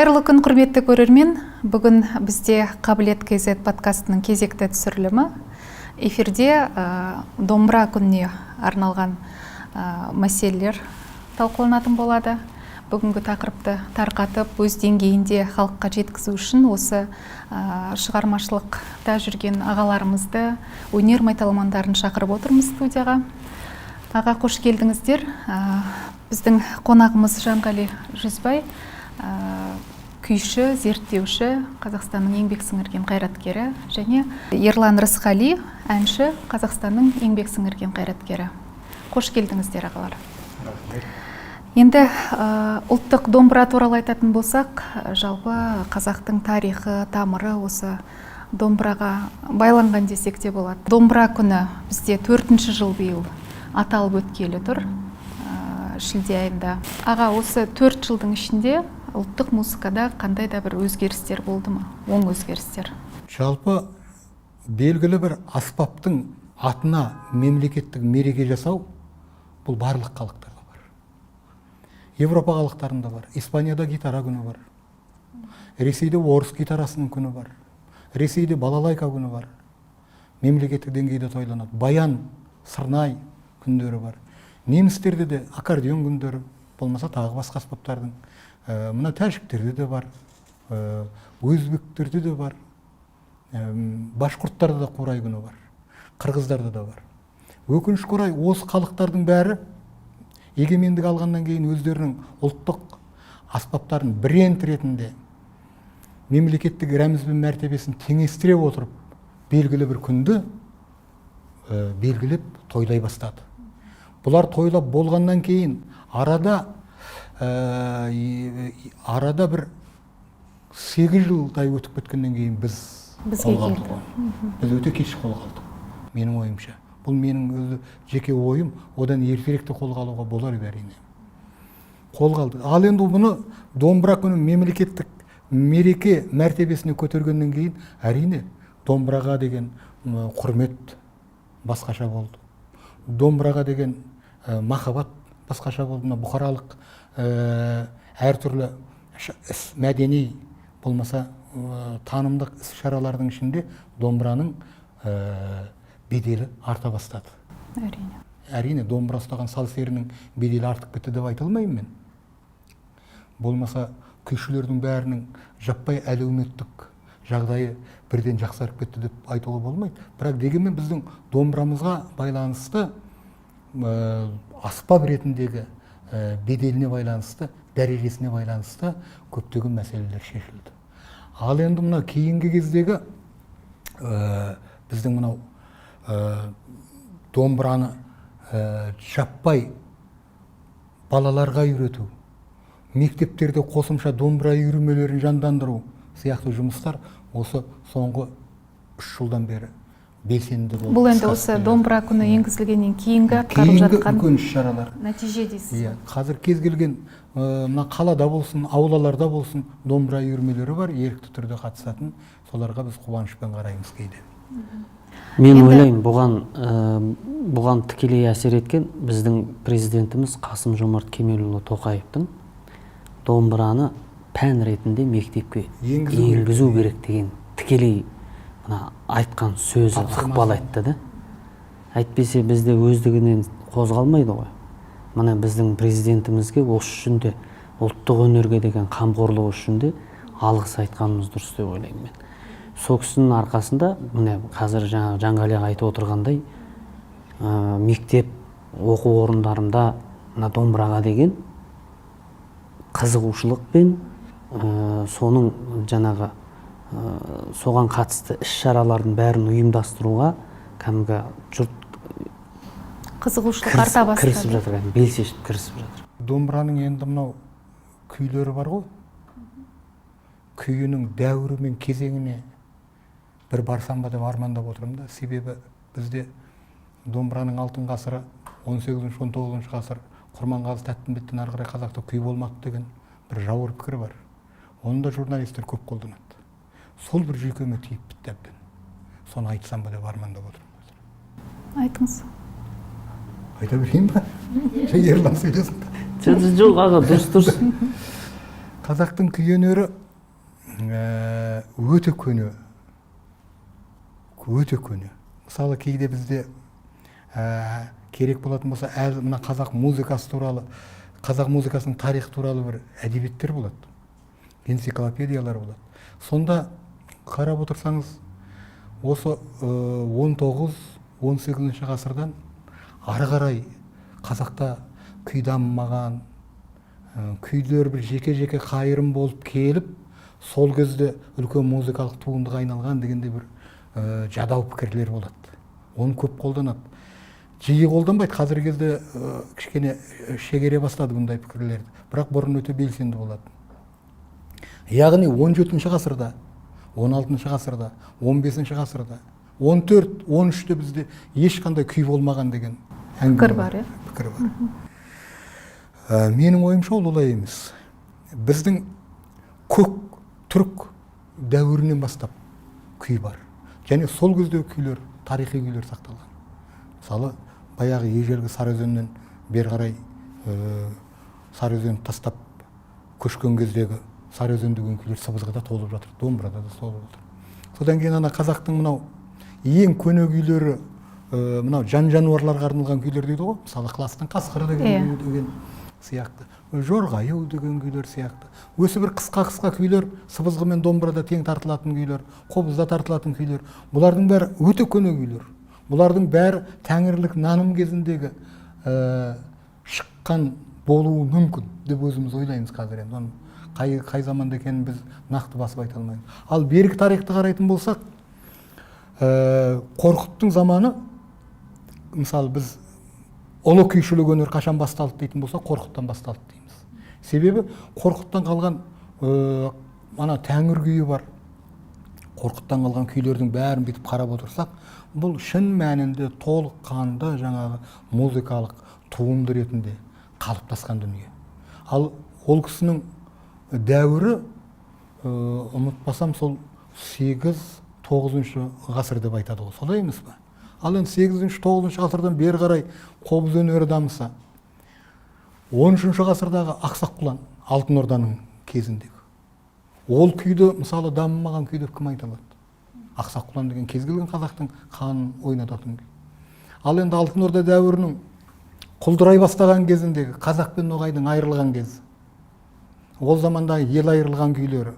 Қайырлы күн, құрметті көрермен. Бүгін бізде Қабілет КЗ подкастының кезекті түсірілімі. Эфирде домбыра күніне арналған мәселелер талқыланатын болады. Бүгінгі тақырыпты тарқатып, өз деңгейінде халыққа жеткізу үшін осы шығармашылықта жүрген ағаларымызды, өнер майталмандарын шақырып отырмыз студияға. Аға, қош келдіңіздер. Біздің қонағымыз Жанғали Жүзбай, күйші, зерттеуші, Қазақстанның еңбек сіңірген қайраткері, және Ерлан Рысқали, әнші, Қазақстанның еңбек сіңірген қайраткері. Қош келдіңіздер, ағалар. Енді ұлттық домбыра туралы айтатын болсақ, жалпы қазақтың тарихы, тамыры осы домбыраға байланған десек те болады. Домбыра күні бізде 4-ші жыл биыл аталып өткелі тұр, шілде айында. Аға, осы 4 жылдың ішінде ұлттық музыкада қандай да бір өзгерістер болды ма? Оң өзгерістер. Жалпы белгілі бір аспаптың атына мемлекеттік мереке жасау бұл барлық халықтарда бар. Европа халықтарында бар, Испанияда гитара күні бар, Ресейде орыс гитарасының күні бар, Ресейде балалайка күні бар, мемлекеттік деңгейде тойланады. Баян, сырнай күндері бар. Немістерде де аккордеон күндері, болмаса тағы басқа аспаптардың. Мына тәжіктерде де бар, өзбектерде де бар, башқұрттарда да қурай күні бар, қырғыздарда да бар. Өкінішке орай осы халықтардың бәрі егемендік алғаннан кейін өздерінің ұлттық аспаптарын бренд ретінде мемлекеттік рәміз бен мәртебесін теңестіре отырып, белгілі бір күнді белгілеп тойлай бастады. Бұлар тойлап болғаннан кейін арада бір 8 жылдай өтіп кеткеннен кейін біз қолға алдық. Біз өте кеш қолға алдық, менің ойымша. Бұл менің өзі жеке ойым, одан ертеректе қолға алуға болар еді әрине. Қолға алдық. Ал енді бұны домбыра күні мемлекеттік мереке мәртебесіне көтергеннен кейін әрине домбыраға деген құрмет басқаша болды. Домбыраға деген махаббат басқаша болды. Бұқаралық әртүрлі мәдени болмаса танымдық іс-шаралардың ішінде домбыраның беделі арта бастады. Әрине домбыра ұстаған сал серінің беделі артып кетті деп айта алмаймын мен. Болмаса күйшілердің бәрінің жаппай әлеуметтік жағдайы бірден жақсарып кетті деп айтуға болмайды. Бірақ дегенмен біздің домбырамызға байланысты аспап ретіндегі беделіне байланысты, дәрежесіне байланысты көптеген мәселелер шешілді. Ал енді мына кейінгі кездегі біздің мынау домбыраны жаппай балаларға үйрету, мектептерде қосымша домбыра үйірмелерін жандандыру сияқты жұмыстар осы соңғы 3 жылдан бері белсенді болды. Бұл енді осы домбыра күні енгізілгеннен кейінгі атқарылып жатқан үлкен іс-шаралар. Нәтиже дейсіз. Қазір кез келген мына қалада болсын, аулаларда болсын домбыра үйірмелері бар, ерікті түрде қатысатын. Соларға біз қуанышпен қараймыз кейде. Мен ойлаймын, бұған тікелей әсер еткен біздің президентіміз Қасым-Жомарт Кемелұлы Тоқаевтың домбыраны пән ретінде мектепке енгізу керек деген тікелей айтқан сөзі ықпал айтты да. Әйтпесе бізде өздігінен қозғалмайды ғой. Мына біздің президентімізге осы үшін де ұлттық өнерге деген қамқорлығы үшін де алғыс айтқанымыз дұрыс деп ойлаймын мен. Сол кісінің арқасында міне қазір жаңағы Жанғалиға айтып отырғандай мектеп оқу орындарында мына домбыраға деген қызығушылық пен соның жаңағы соған қатысты іс-шаралардың бәрін ұйымдастыруға кәдімгі жұрт қызығушылық арта бастады. Кірісіп жатыр, белсешіп кірісіп жатыр. Домбыраның енді мынау күйлері бар ғой. Күйінің дәуірі мен кезеңіне бір барсам ба деп армандап отырмын да. Себебі бізде домбыраның алтын ғасыры 18-19 ғасыр Құрманғазы Тәттімбеттен ары қарай қазақта күй болмады деген бір жауыр пікір бар. Оны да журналистер көп қолданады. Сол бір жүйкеме тиіп бітті әбден. Соны айтсам ба деп армандап отырмын. Айтыңыз. Айта берейін ба? Ерлан сөйлесін. Жоқ, аға, дұрыс. Қазақтың күй өнері өте көне. Өте көне. Мысалы кейде бізде керек болатын болса, мына қазақ музыкасы туралы, қазақ музыкасының тарихы туралы бір әдебиеттер болады. Энциклопедиялар болады. Сонда қарап отырсаңыз, осы 19-18 ғасырдан ары қарай қазақта күй дамымаған, күйлер бір жеке-жеке қайырым болып келіп, сол кезде үлкен музыкалық туындыға айналған дегенде бір жадау пікірлер болады. Оны көп қолданады. Жиі қолданбайды, қазіргі кезде кішкене шегере бастады бұндай пікірлерді. Бірақ бұрын өте белсенді болады. Яғни 17 ғасырда, 16 ғасырда, 15 ғасырда, 14-13-те бізде ешқандай күй болмаған деген пікір бар, пікір бар. Менің ойымша ол олай емес. Біздің көк түрік дәуірінен бастап күй бар. Және сол кездегі күйлер, тарихи күйлер сақталған. Мысалы, баяғы ежелгі Сарыөзеннен бері қарай Сарыөзенді тастап көшкен кездегі Сарыөзен деген күйлер сыбызғыда толып жатыр, домбырада да толып жатыр. Содан кейін ана қазақтың мынау ең көне күйлері, мынау жан-жануарларға арналған күйлер дейді ғой. Мысалы, Ықыластың қасқыры деген сияқты, Жорғайыл деген күйлер сияқты. Өсі бір қысқа күйлер, сыбызғымен домбырада тең тартылатын күйлер, қобызда тартылатын күйлер. Бұлардың бәрі өте көне күйлер. Бұлардың бәрі тәңірлік наным кезіндегі шыққан болуы мүмкін деп өзіміз ойлаймыз қазір. Енді қай заманда екенін біз нақты басып айта алмаймыз. Ал бергі тарихты қарайтын болсақ, Қорқыттың заманы, мысалы біз ұлы күйшілік өнер қашан басталды дейтін болса, Қорқыттан басталды дейміз. Себебі Қорқыттан қалған ана тәңір күйі бар. Қорқыттан қалған күйлердің бәрін бүйтіп қарап отырсақ, бұл шын мәнінде толыққанды жаңағы музыкалық туынды ретінде қалыптасқан дүние. Ал ол кісінің дәуірі, ұмытпасам, сол 8-9 ғасыр деп айтады ғой, солай емес пе? Ал енді 8-9 ғасырдан бері қарай қобыз өнері дамыса, 13 ғасырдағы Ақсақ Құлан, Алтын Орданың кезіндегі. Ол күйді, мысалы, дамымаған күй деп кім айта алады? Ақсақ Құлан деген кез келген қазақтың қанын ойнататын күй. Ал енді Алтын Орда дәуірінің құлдырай бастаған кезіндегі қазақ пен ноғайдың айырылған кезі. Ол замандағы ел айырылған күйлері,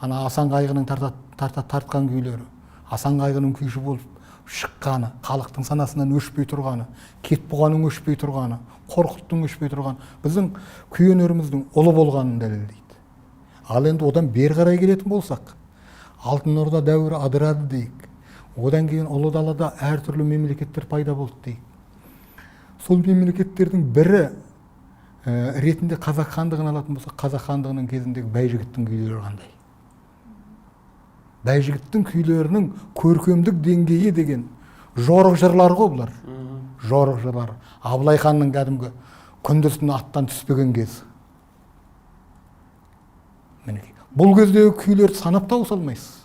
ана Асан қайғының тартқан күйлері, Асан қайғының күйші болып шыққаны, халықтың санасынан өшпей тұрғаны, Кетбұғаның өшпей тұрғаны, Қорқыттың өшпей тұрғаны, біздің күй өнеріміздің ұлы болғанын дәлелдейді. Ал енді одан бері қарай келетін болсақ, Алтын Орда дәуірі адырады дейік. Одан кейін ұлы далада әртүрлі мемлекеттер пайда болды дейік. Сол мемлекеттердің бірі ретінде Қазақ хандығын алатын болсақ, Қазақ хандығының кезіндегі Бәйжігіттің күйлері қандай? Бәйжігіттің күйлерінің көркемдік деңгейі деген жорық жырлар ғой бұлар. Жорық жырлар. Абылай ханның кәдімгі күндіз-түні аттан түспеген кезі. Бұл кездегі күйлерді санап тауыса алмайсыз.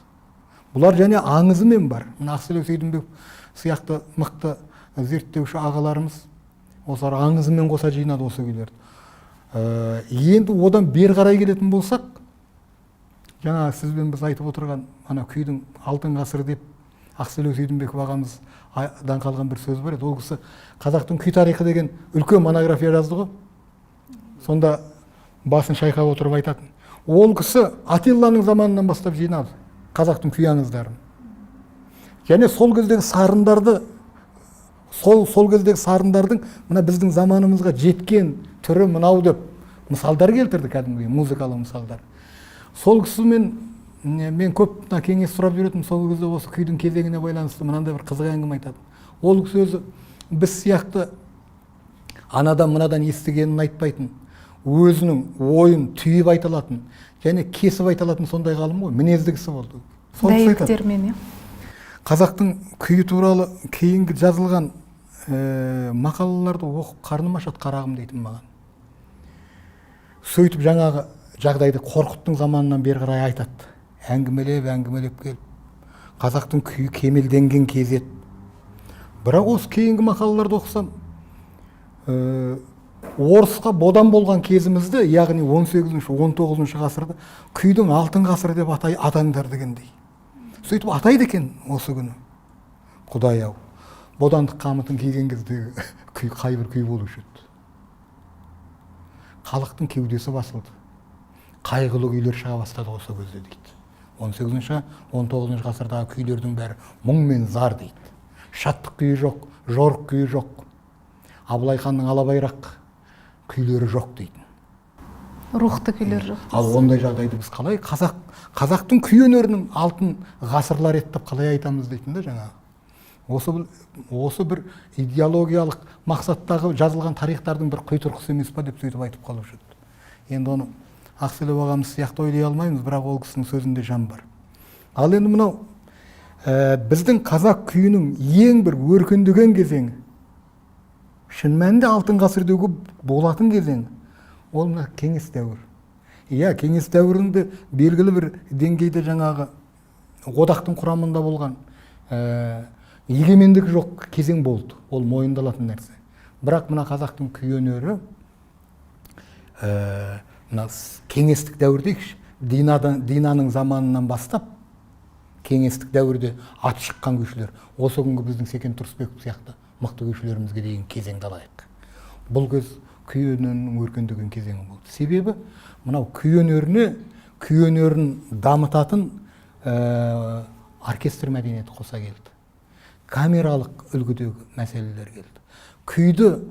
Бұлар және аңызымен бар. Ақселеу Сейдімбек сияқты мықты зерттеуші ағаларымыз осылар аңызымен қоса жинады осы күйлерді. Енді одан бері қарай келетін болсақ, жаңа сізбен біз айтып отырған ана күйдің алтын ғасыры деп Ақселеу Сейдімбеков ағамыздан қалған бір сөз бар еді. Ол кісі қазақтың күй тарихы деген үлкен монография жазды ғой. Сонда басын шайқап отырып айтатын. Ол кісі Атилланың заманынан бастап жинады қазақтың күй аңыздарын. Және сол кездегі сарындарды, сол кездегі сарындардың мына біздің заманымызға жеткен түрі мынау деп мысалдар келтірді, кәдімгі музыкалық мысалдар. Сол кісімен мен көп кеңес сұрап жүретінмін, сол кезде осы күйдің кезеңіне байланысты мынандай бір қызық әңгіме айтады. Ол кісі өзі біз сияқты анадан мынадан естігенін айтпайтын, өзінің ойын түйіп айта алатын және кесіп айта алатын сондай ғалым ғой, мінезді кісі болды. Дәйектермен, қазақтың күйі туралы кейінгі жазылған мақалаларды оқып қарным ашады қарағым дейтін маған. Сөйтіп жаңағы жағдайды Қорқыттың заманынан бері қарай айтады. Әңгімелеп келіп, қазақтың күйі кемелденген кез еді. Бірақ осы кейінгі мақалаларды оқысам, орысқа бодан болған кезімізді, яғни 18-19 ғасырда күйдің алтын ғасыры деп атаңдар дегендей. Сөйтіп атайды екен осы күні. Құдай ау, бодандық қамытын киген кезде қай бір күй болушы еді. Халықтың кеудесі басылды. Қайғылы күйлер шыға бастады осы кезде дейді. 18-19 ғасырдағы күйлердің бәрі мұң мен зар дейді. Шаттық күйі жоқ, жорық күйі жоқ. Абылай ханның алабайрақ күйлері жоқ дейді. Рухты күйлер жоқ. Ал ондай жағдайды біз қалай қазақтың күй өнерінің алтын ғасырлар еді деп қалай айтамыз дейтін да жаңағы. Осы бір идеологиялық мақсаттағы жазылған тарихтардың бір құйтырқысы емес па деп сөйтіп айтып қалушы еді. Енді оны Ақселеу ағамыз сияқты ойлай алмаймыз, бірақ ол кісінің сөзінде жан бар. Ал енді мынау біздің қазақ күйінің ең бір өркендеген кезеңі, шын мәнінде алтын ғасыр деуге болатын кезең, ол мына кеңес дәуірі. Иә, кеңес дәуірінде белгілі бір деңгейде жаңағы одақтың құрамында болған егемендік жоқ кезең болды. Ол мойындалатын нәрсе. Бірақ мына қазақтың күй өнері кеңестік дәуірдейікші, Динаның заманынан бастап кеңестік дәуірде аты шыққан күйшілер, осы күнгі біздің Секен Тұрысбеков сияқты мықты күйшілерімізге дейін кезеңді алайық. Бұл кез күй өнерінің өркендеген кезеңі болды. Себебі мынау күй өнерін дамытатын оркестр мәдениеті қоса келді. Камералық үлгідегі мәселелер келді. Күйді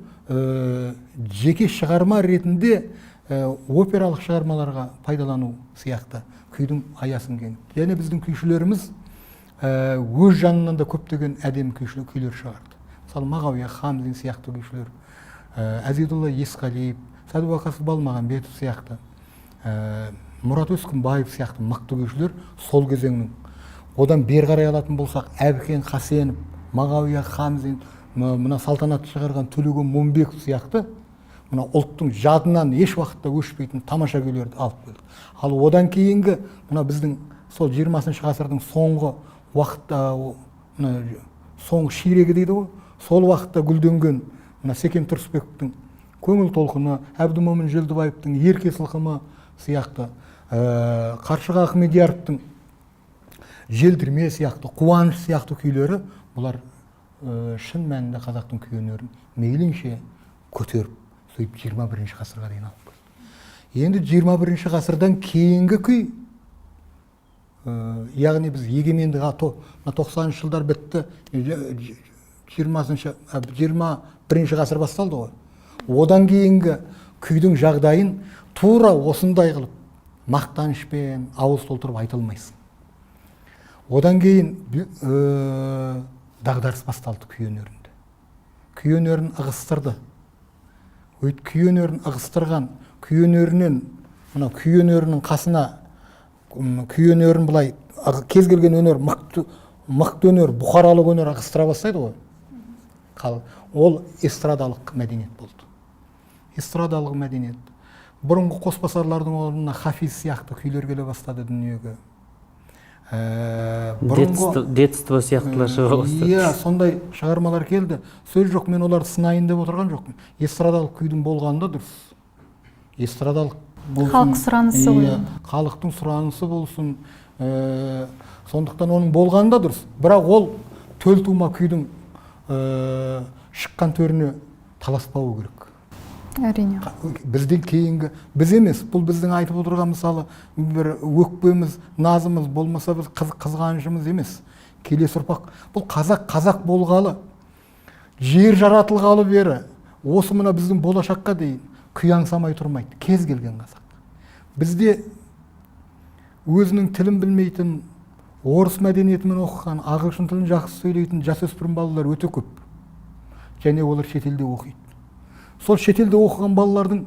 жеке шығарма ретінде опералық шығармаларға пайдалану сияқты күйдің аясын кеңітті. Және біздің күйшілеріміз өз жанынан да көптеген әдемі күйлер шығарды. Мысалы, Мағауия Хамзин сияқты күйшілер, Әзидулла Есқалиев, Сәдуақасов Балмағанбетов сияқты, Мұрат Өскінбаев сияқты мықты күйшілер сол кезеңнің. Одан бері қарай алатын болсақ, Әбікен Хасенов, Мағауия Хамзин, мына салтанатты шығарған Төлеген Момбеков сияқты мына ұлттың жадынан еш уақытта өшпейтін тамаша күйлерді алып келді. Ал одан кейінгі мына біздің сол 20 ғасырдың соңғы уақытта, соңғы ширегі дейді ғой, сол уақытта гүлденген мына Секен Тұрысбековтың көңіл толқыны, Әбдімомын Желдібаевтың ерке сылқымы сияқты, Қаршыға Ахмедияровтың желдірме сияқты, қуаныш сияқты күйлері, бұлар шын мәнінде қазақтың күй өнерін мейлінше көтеріп, сөйтіп 21 ғасырға дейін алып келді. Енді 21 ғасырдан кейінгі күй, яғни біз егеменді 90 жылдар бітті, 21 ғасыр басталды ғой. Одан кейінгі күйдің жағдайын тура осындай қылып мақтанышпен ауыз толтырып айтылмайсың. Одан кейін дағдарыс басталды күй өнерінде. Күй өнерін ығыстырды. Күй өнерін ығыстырған, күй өнерінен, күй өнерінің қасына, күй өнерін былай, кез келген өнер, мықты өнер, бұқаралық өнер ығыстыра бастайды ғой. Ол эстрадалық мәдениет болды. Эстрадалық мәдениет. Бұрынғы қосбасарлардың орнына Хафиз сияқты күйлер келе бастады дүниеге. Детство сияқтылар шыға бастады. Иә, сондай шығармалар келді. Сөз жоқ, мен оларды сынайын деп отырған жоқпын. Эстрадалық күйдің болғанда дұрыс. Эстрадалық болсын. Халық сұранысы ғой. Халықтың сұранысы болсын. Сондықтан оның болғанда дұрыс. Бірақ ол төл тума күйдің шыққан төріне таласпауы керек. Әрине. Бізден кейінгі, біз емес, бұл біздің айтып отырған мысалы бір өкпеміз, назымыз болмаса біз қызғанышымыз емес. Келесі ұрпақ, бұл қазақ болғалы, жер жаратылғалы бері, осы мына біздің болашаққа дейін күй аңсамай тұрмайды, кез келген қазақ. Бізде өзінің тілін білмейтін, орыс мәдениетімен оқыған, ағылшын тілін жақсы сөйлейтін жасөспірім балалар өте көп. Және олар шетелде оқиды. Сол шетелде оқыған балалардың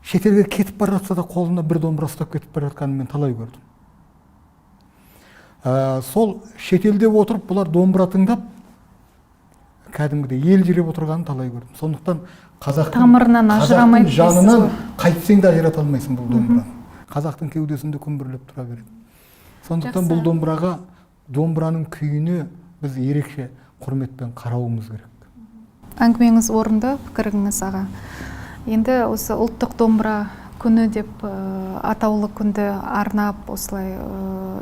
шетелге кетіп бара жатса да қолына бір домбыра ұстап кетіп бара жатқанын мен талай көрдім. Сол шетелде отырып бұлар домбыра тыңдап, кәдімгідей ел жүріп отырғанын талай көрдім. Сондықтан қазақтың жанынан қайтсең де ажырата алмайсың бұл домбыраны. Қазақтың кеудесінде күмбірлеп тұра береді. Сондықтан бұл домбыраның күйіне біз ерекше құрметпен қарауымыз керек. әңгімеңіз орынды, пікіріңіз аға. Енді осы ұлттық домбыра күні деп атаулы күнді арнап осылай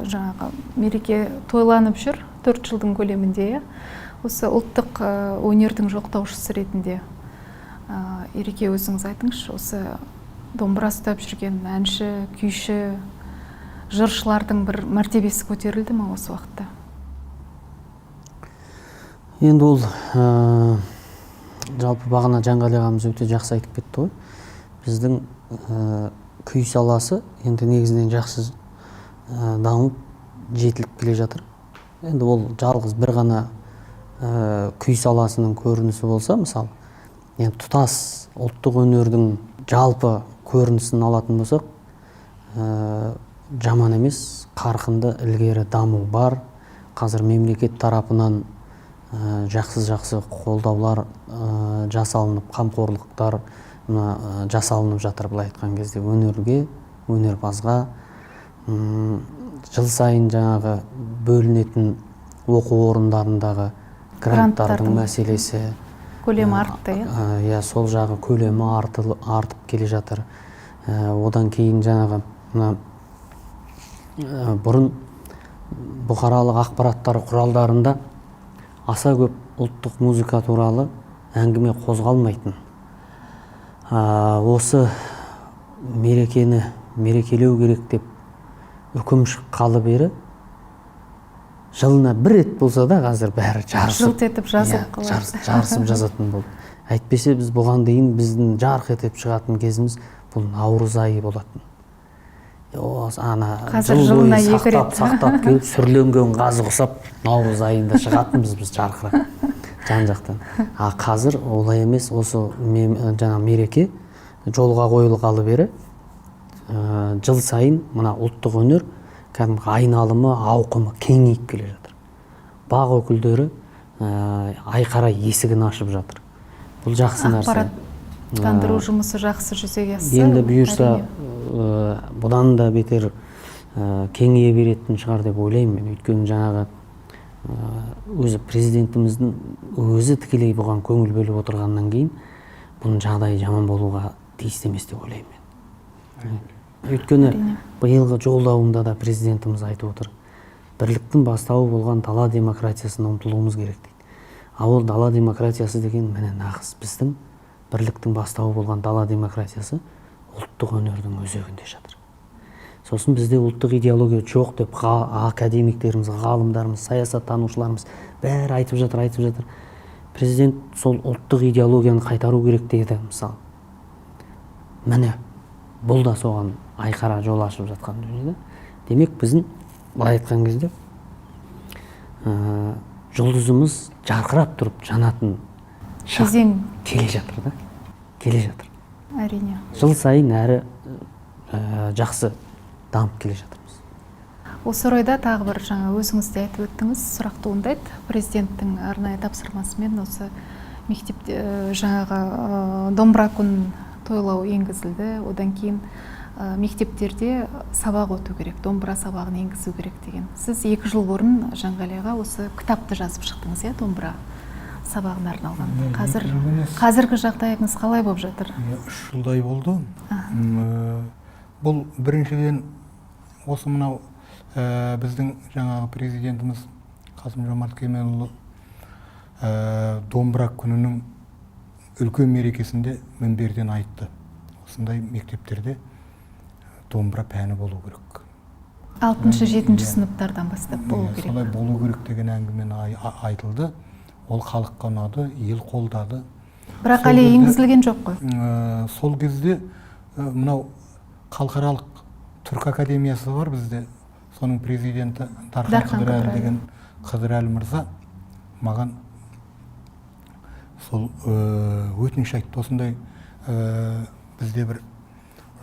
жаңағы мереке тойланып жүр 4 жылдың көлемінде. Осы ұлттық өнердің жоқтаушысы ретінде Ереке өзіңіз айтыңызшы, осы домбыра ұстап жүрген әнші, күйші, жыршылардың бір мәртебесі көтерілді ме осы уақытта? Енді ол жалпы бағана Жанғали ағамыз өте жақсы айтып кетті ғой. Біздің күй саласы енді негізінен жақсы дамып жетіліп келе жатыр. Енді ол жалғыз бір ғана күй саласының көрінісі болса, мысалы, енді тұтас ұлттық өнердің жалпы көрінісін алатын болсақ, жаман емес, қарқынды ілгері даму бар. Қазір мемлекет тарапынан жақсы қолдаулар жасалынып, қамқорлықтар жасалынып жатыр. Былай айтқан кезде өнерге, өнерпазға жыл сайын жаңағы бөлінетін оқу орындарындағы гранттардың мәселесі көлемі артты, иә, сол жағы көлемі артып келе жатыр. Одан кейін жаңағы бұрын бұқаралық ақпараттар құралдарында аса көп ұлттық музыка туралы әңгіме қозғалмайтын. Осы мерекені мерекелеу керек деп үкім шыққалы бері жылына бір рет болса да қазір бәрі жарысып жазып жарысып жазатын болды. Әйтпесе біз бұған дейін біздің жарқ етіп шығатын кезіміз бұл наурыз айы болатын. Қазір жылына 2 рет сақтап келіп сүрленген қазы құсап наурыз айында шығатынбыз біз жарқырап жан-жақтан. Қазір олай емес, осы жаңа мереке жолға қойылғалы бері жыл сайын мына ұлттық өнер кәдімгі айналымы, ауқымы кеңейіп келе жатыр. Бақ өкілдері айқара есігін ашып жатыр. Бұл жақсы нәрсе. Ақпараттандыру жұмысы жақсы жүзеге асса. Енді бұйырса бұдан да бетер кеңейе беретін шығар деп ойлаймын мен. Өйткені жаңағы өзі президентіміздің өзі тікелей бұған көңіл бөліп отырғаннан кейін бұның жағдайы жаман болуға тиісті емес деп ойлаймын мен. Өйткені биылғы жолдауында да президентіміз айтып отыр. Бірліктің бастауы болған дала демократиясына ұмтылуымыз керек дейді. Ол дала демократиясы деген міне нағыз біздің бірліктің бастауы болған дала демократиясы ұлттық өнердің өзегінде жатыр. Сосын бізде ұлттық идеология жоқ деп академиктеріміз, ғалымдарымыз, саясаттанушыларымыз бәрі айтып жатыр. Президент сол ұлттық идеологияны қайтару керек дейді, мысалы. Міне, бұл да соған айқара жол ашып жатқан дүние. Демек біздің былай айтқан кезде жұлдызымыз жарқырап тұрып жанатын кезең келе жатыр да. Келе жатыр. Әрине. Жыл сайын әрі жақсы дамып келе жатырмыз. Осы орайда тағы бір жаңа өзіңіз де айтып өттіңіз, сұрақ туындайды. Президенттің арнайы тапсырмасымен осы мектепте жаңағы домбыра күнін тойлау енгізілді. Одан кейін мектептерде сабақ өту керек, домбыра сабағын енгізу керек деген. Сіз 2 жыл бұрын Жанғалиға осы кітапты жазып шықтыңыз, иә, домбыра сабағына арналған. Қазіргі жағдайыңыз қалай болып жатыр? 3 жылдай болды. Бұл біріншіден осы мынау біздің жаңағы президентіміз Қасым-Жомарт Кемелұлы домбыра күнінің үлкен мерекесінде мінберден айтты. Осындай мектептерде домбыра пәні болу керек. 6-7 сыныптардан бастап болу керек. Солай болу керек деген әңгімені айтылды. Ол халыққа ұнады, ел қолдады. Бірақ әлі енгізілген жоқ қой. Сол кезде мынау халықаралық түрк академиясы бар бізде. Соның президенті Дархан Қыдырәлі деген Қыдырәлі мырза маған сол өтініш айтты. Осындай бізде бір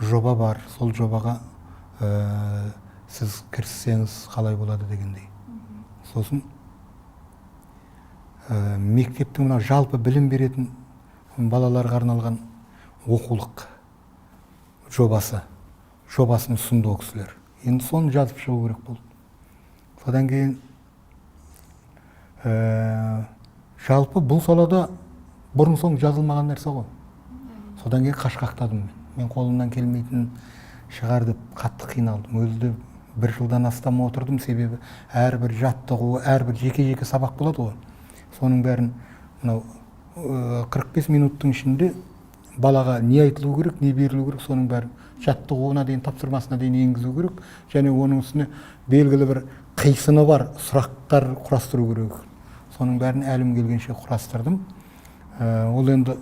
жоба бар, сол жобаға сіз кіріссеңіз қалай болады дегендей. Сосын мектептің мына жалпы білім беретін балаларға арналған оқулық жобасын ұсынды ол кісілер. Енді соны жазып шығу керек болды. Содан кейін жалпы бұл салада бұрын соң жазылмаған нәрсе ғой. Содан кейін қашқақтадым мен қолымнан келмейтін шығар деп қатты қиналдым. Өзі де 1 жылдан астам отырдым, себебі әрбір жаттығу, әрбір жеке сабақ болады ғой. Соның бәрін мынау 45 минуттың ішінде балаға не айтылу керек, не берілу керек, соның бәрін жаттығуына дейін, тапсырмасына дейін енгізу керек, және оның үстіне белгілі бір қисыны бар сұрақтар құрастыру керек. Соның бәрін әлім келгенше құрастырдым. Ол енді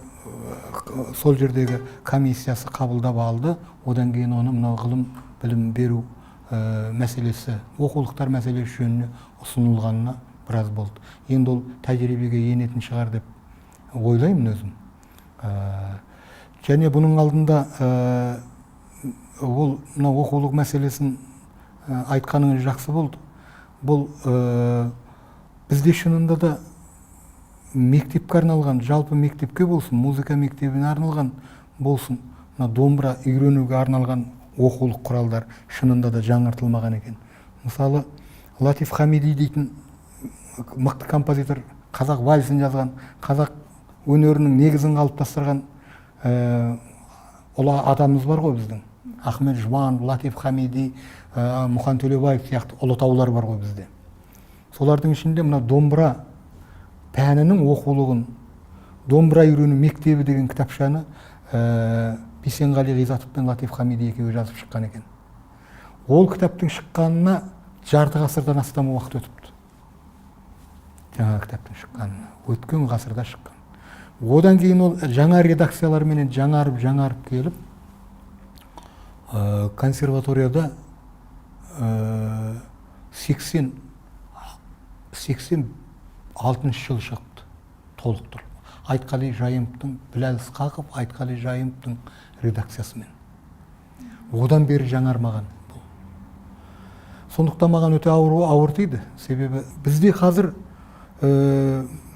сол жердегі комиссиясы қабылдап алды. Одан кейін оны мынау ғылым білім беру мәселесі, оқулықтар мәселесі жөніне ұсынылғанына біраз болды. Енді ол тәжірибеге енетін шығар деп ойлаймын өзім. Және бұның алдында ол мынау оқулық мәселесін айтқаныңыз жақсы болды. Бұл бізде шынында да мектепке арналған, жалпы мектепке болсын, музыка мектебіне арналған болсын, домбыра үйренуге арналған оқулық құралдар шынында да жаңартылмаған екен. Мысалы, Латиф Хамиди дейтін мықты композитор, қазақ вальсін жазған, қазақ өнерінің негізін қалыптастырған ұлы адамымыз бар ғой біздің. Ахмет Жұбан, Латиф Хамиди, Мұқан Төлебаев сияқты ұлытаулар бар ғой бізде. Солардың ішінде мына домбыра пәнінің оқулығын, домбыра үйрену мектебі деген кітапшаны Бейсенғали Ғизатов пен Латиф Хамиди екеуі жазып шыққан екен. Ол кітаптың шыққанына жарты ғасырдан астам уақыт өтіпті. Жаңа кітаптың шыққанына, өткен ғасырда шыққан. Одан кейін ол жаңа редакцияларменен жаңарып келіп, консерваторияда 86 жыл шықты толықтырылып. Айтқали Жайымовтың, Біләл Ысқақов, Айтқали Жайымовтың редакциясымен. Одан бері жаңармаған бұл. Сондықтан маған өте ауыр тиді. Себебі бізде қазір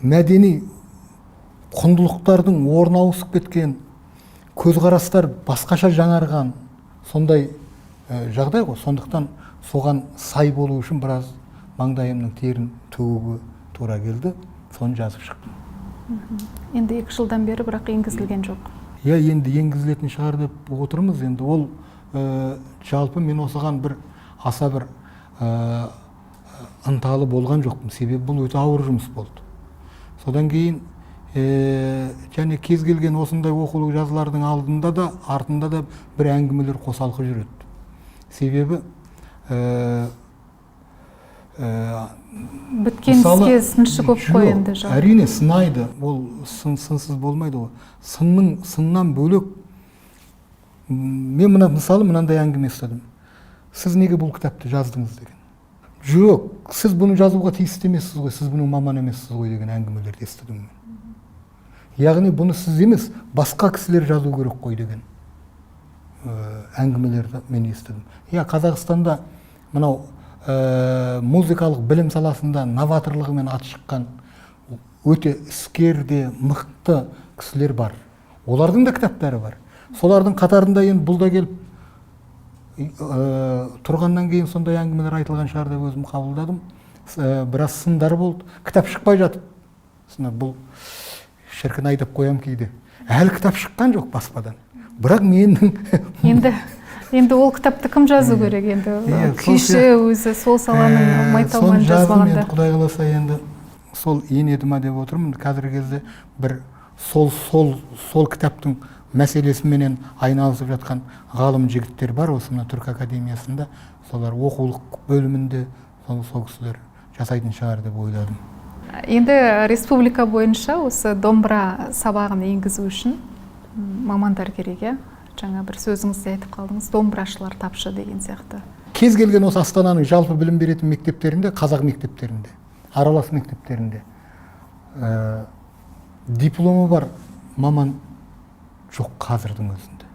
мәдени құндылықтардың орны ауысып кеткен, көзқарастар басқаша жаңарған сондай жағдай ғой. Сондықтан соған сай болу үшін біраз маңдайымның терін төгуге тура келді. Соны жазып шықтым. Енді 2 жылдан бері бірақ енгізілген жоқ. Енді енгізілетін шығар деп отырмыз. Енді ол жалпы мен осыған аса бір ынталы болған жоқпын. Себебі бұл өте ауыр жұмыс болды. Содан кейін және кез келген осындай оқулық жазылардың алдында да, артында да бір әңгімелер қосалқы жүреді. Себебі біткен іске сыншы көп қой енді. Әрине сынайды, ол сынсыз болмайды ғой. Сыннан бөлек мен мысалы мынандай әңгіме естідім. Сіз неге бұл кітапты жаздыңыз деген. Жоқ, сіз бұны жазуға тиісті емессіз ғой, сіз бұның маман емессіз ғой деген әңгімелерді естідім мен. Яғни бұны сіз емес, басқа кісілер жазу керек қой деген әңгімелерді мен естідім. Қазақстанда мынау музыкалық білім саласында новаторлығымен аты шыққан өте іскер де мықты кісілер бар. Олардың да кітаптары бар. Солардың қатарында енді бұл да келіп тұрғаннан кейін сондай әңгімелер айтылған шығар деп өзім қабылдадым. Біраз сындар болды. Кітап шықпай жатып. Бұл шіркін айдап қоям кейде. Әлі кітап шыққан жоқ баспадан. Бірақ менің Енді ол кітапты кім жазу керек енді? Күйші өзі сол саланың майталманы жазбағанда. Құдай қаласа енді сол енеді ма деп отырмын. Қазіргі кезде бір сол кітаптың мәселесіменен айналысып жатқан ғалым жігіттер бар осы мына Түркі академиясында. Солар оқулық бөлімінде сол кісілер жасайтын шығар деп ойладым. Енді республика бойынша осы домбыра сабағын енгізу үшін мамандар керек, жаңа бір сөзіңізде айтып қалдыңыз, домбырашылар тапшы деген сияқты. Кез келген осы Астананың жалпы білім беретін мектептерінде, қазақ мектептерінде, аралас мектептерінде дипломы бар маман жоқ қазірдің өзінде.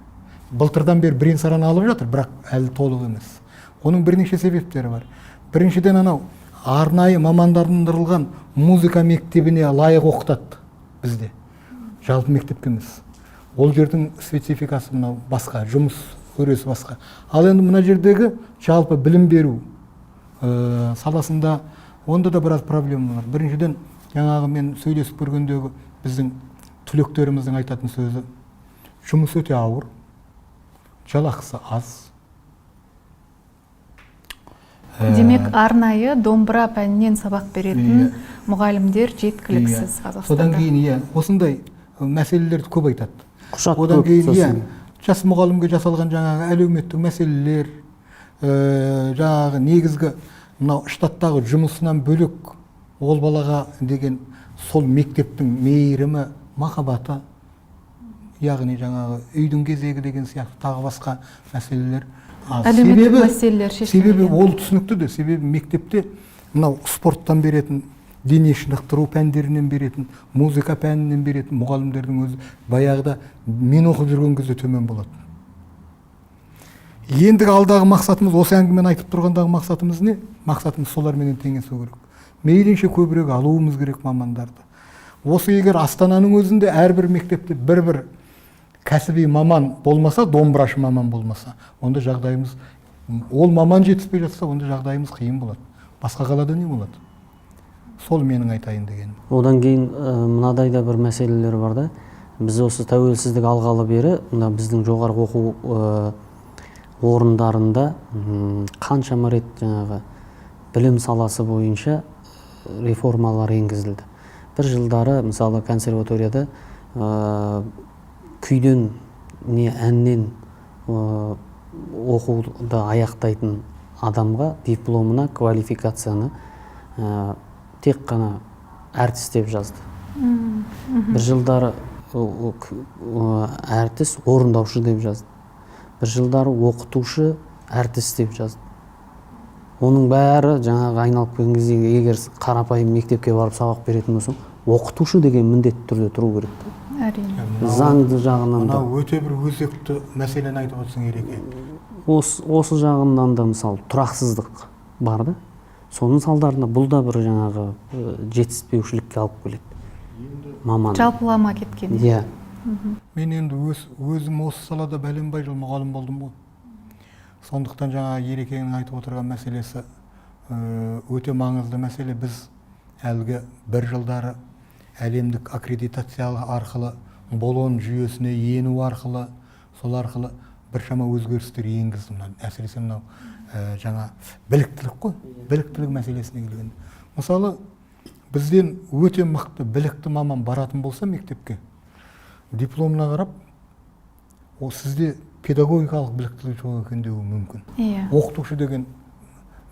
Былтырдан бері бірен-саран алып жатыр, бірақ әлі толық емес. Оның бірнеше себептері бар. Біріншіден анау арнайы мамандандырылған музыка мектебіне лайық оқытады бізде. Жалпы мектепке емес. Ол жердің спецификасы мынау басқа, жұмыс өресі басқа. Ал енді мына жердегі жалпы білім беру саласында онда да біраз проблема бар. Біріншіден, жаңағы мен сөйлесіп көргендегі біздің түлектеріміздің айтатын сөзі, жұмыс өте ауыр, жалақысы аз. Демек, арнайы домбыра пәнінен сабақ беретін мұғалімдер жеткіліксіз Қазақстанда. Содан кейін осындай мәселелерді көп айтады. Құжат Одан көп, кейін сосын. жас мұғалімге жасалған жаңағы әлеуметтік мәселелер, жаңағы негізгі мынау штаттағы жұмысынан бөлек ол балаға деген сол мектептің мейірімі, махаббаты, яғни жаңағы үйдің кезегі деген сияқты тағы басқа мәселелер. Әлеуметтік мәселелер шешілмеген. Себебі ол түсінікті де, себебі мектепте мынау спорттан беретін, дене шынықтыру пәндерінен беретін, музыка пәнінен беретін мұғалімдердің өзі баяғыда мен оқып жүрген кезде төмен болады. Ендігі алдағы мақсатымыз, осы әңгімені айтып тұрғандағы мақсатымыз не? Мақсатымыз соларменен теңесу керек. Мейлінше көбірек алуымыз керек мамандарды. Осы егер Астананың өзінде әрбір мектепте бір кәсіби маман болмаса, домбырашы маман болмаса, онда жағдайымыз, ол маман жетіспей жатса, онда жағдайымыз қиын болады. Басқа қалада не болады? Сол менің айтайын дегенім. Одан кейін мынадай да бір мәселелер бар да. Біз осы тәуелсіздік алғалы бері, біздің жоғарғы оқу орындарында қаншама рет жаңағы білім саласы бойынша реформалар енгізілді. Бір жылдары мысалы консерваторияда күйден не әннен оқуды аяқтайтын адамға дипломына квалификацияны тек қана әртіс деп жазды. Бір жылдары әртіс орындаушы деп жазды. Бір жылдары оқытушы әртіс деп жазды. Оның бәрі жаңағы айналып келген кезде егер қарапайым мектепке барып сабақ беретін болсаң, оқытушы деген міндетті түрде тұру керек. Әрине. Заңды жағынан да. Мынау өте бір өзекті мәселені айтып отырсың Ереке. Осы жағынан да мысалы тұрақсыздық бар да. Соның салдарында бұл да бір жаңағы жетіспеушілікке алып келеді. Маман. Жалпылама кеткен. Иә. Мен енді өзім осы салада бәленбай жыл мұғалім болдым ғой. Сондықтан жаңа Ерекеңнің айтып отырған мәселесі өте маңызды мәселе. Біз әлгі бір жылдары әлемдік аккредитация арқылы, болон жүйесіне ену арқылы, сол арқылы біршама өзгерістер енгізді. Әсіресе мынау жаңа біліктілік қой, біліктілік мәселесіне келгенде. Мысалы, бізден өте мықты білікті маман баратын болса мектепке, дипломына қарап, ол сізде педагогикалық біліктілік жоқ екен деуі мүмкін. Оқытушы деген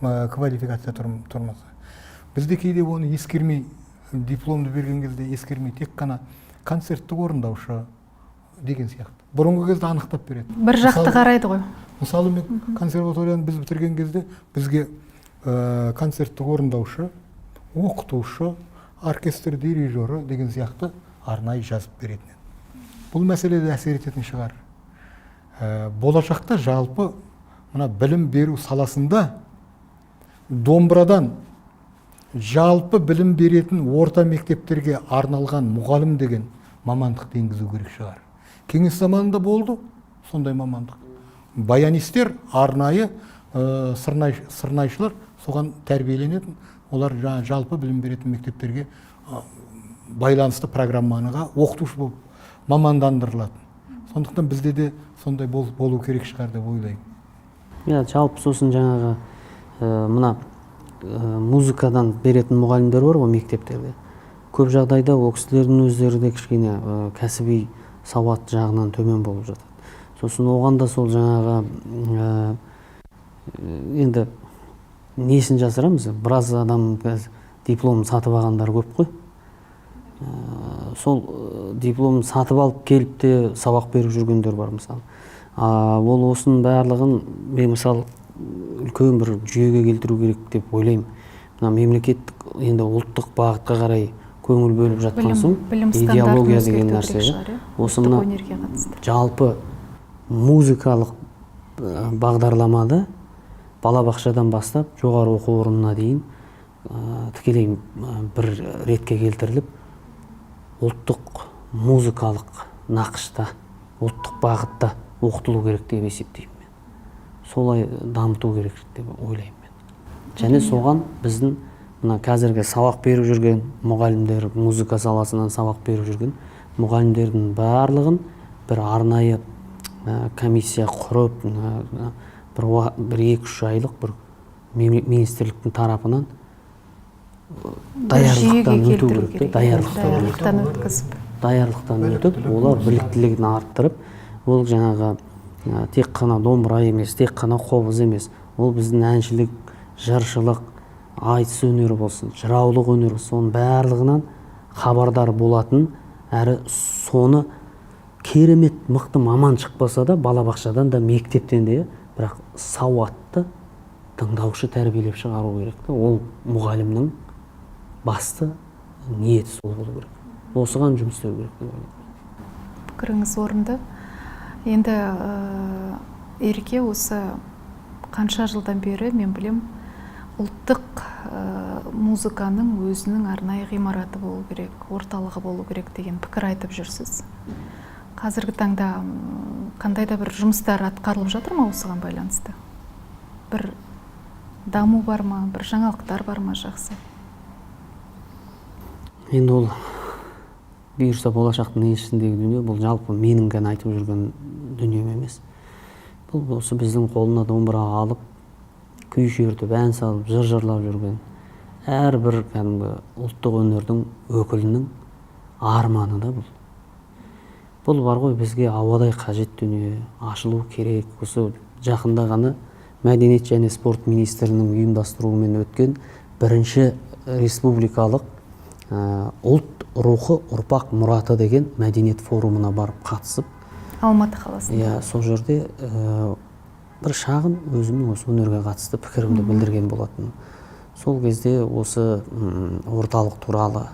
квалификация тұрмаса. Бізде кейде оны ескермей, дипломды берген кезде ескермей, тек қана концерттік орындаушы деген сияқты. Бұрынғы кезде анықтап береді. Бір жақты қарайды ғой. Мысалы, мен консерваторияны біз бітірген кезде бізге концерттік орындаушы, оқытушы, оркестр дирижері деген сияқты арнайы жазып беретін. Бұл мәселеде әсер ететін шығар. Болашақта жалпы мына білім беру саласында домбырадан жалпы білім беретін орта мектептерге арналған мұғалім деген мамандық енгізу керек шығар. Кеңес заманында болды сондай мамандық. Баянистер арнайы сырнайшылар соған тәрбиеленетін, олар жалпы білім беретін мектептерге байланысты программаныға оқытушы болып мамандандырылатын. Сондықтан бізде де сондай болу керек шығар деп ойлаймын. Иә, жалпы сосын жаңағы мына музыкадан беретін мұғалімдер бар ғой мектептерде. Көп жағдайда ол кісілердің өздері де кішкене кәсіби сауат жағынан төмен болып жатады. Сосын оған да сол жаңағы енді несін жасырамыз? Біраз адам диплом сатып алғандар көп қой. Сол диплом сатып алып келіп те сабақ беріп жүргендер бар мысалы. Ол осының барлығын мен мысалы үлкен бір жүйеге келтіру керек деп ойлаймын. Мына мемлекеттік енді ұлттық бағытқа қарай көңіл бөліп жатқан соң идеология деген нәрсе осы мына жалпы музыкалық бағдарламада балабақшадан бастап жоғары оқу орнына дейін тікелей бір ретке келтіріліп ұлттық музыкалық нақышта, ұлттық бағытта оқытылу керек деп есептеймін мен. Солай дамыту керек деп ойлаймын мен. Және соған біздің мына қазіргі сабақ беріп жүрген мұғалімдер, музыка саласынан сабақ беріп жүрген мұғалімдердің барлығын бір арнайы комиссия құрып бір 2-3 айлық бір министрліктің тарапынан даярлықтан өту керек. Даярлықтан өткізіп. Даярлықтан өтіп, олар біліктілігін арттырып, ол жаңағы тек қана домбыра емес, тек қана қобыз емес, ол біздің әншілік, жыршылық, айтыс өнері болсын, жыраулық өнері болсын, соның барлығынан хабардар болатын, әрі соны керемет мықты маман шықпаса да, балабақшадан да, мектептен де, бірақ сауатты тыңдаушы тәрбиелеп шығару керек. Ол мұғалімнің басты ниеті сол болу керек. Осыған жұмыс істеу керек. Пікіріңіз орынды. Енді Ереке осы қанша жылдан бері мен білем, ұлттық музыканың өзінің арнайы ғимараты болу керек, орталығы болу керек деген пікір айтып жүрсіз. Қазіргі таңда қандай да бір жұмыстар атқарылып жатыр ма осыған байланысты? Бір даму бар ма, бір жаңалықтар бар ма? Жақсы. Енді ол бұйырса болашақтың еншісіндегі дүние, бұл жалпы менің ғана айтып жүрген дүнием емес. Бұл осы біздің қолына домбыра алып, күй шертіп, ән салып, жыр жырлап жүрген әрбір кәдімгі ұлттық өнердің өкілінің арманы да бұл. Бұл бар ғой, бізге ауадай қажет дүние, ашылу керек. Осы жақында ғана Мәдениет және спорт министрінің ұйымдастыруымен өткен бірінші республикалық ұлт рухы ұрпақ мұраты деген мәдениет форумына барып қатысып, Алматы қаласында. Сол жерде бір шағын өзімнің осы өнерге қатысты пікірімді білдірген болатын. Сол кезде осы орталық туралы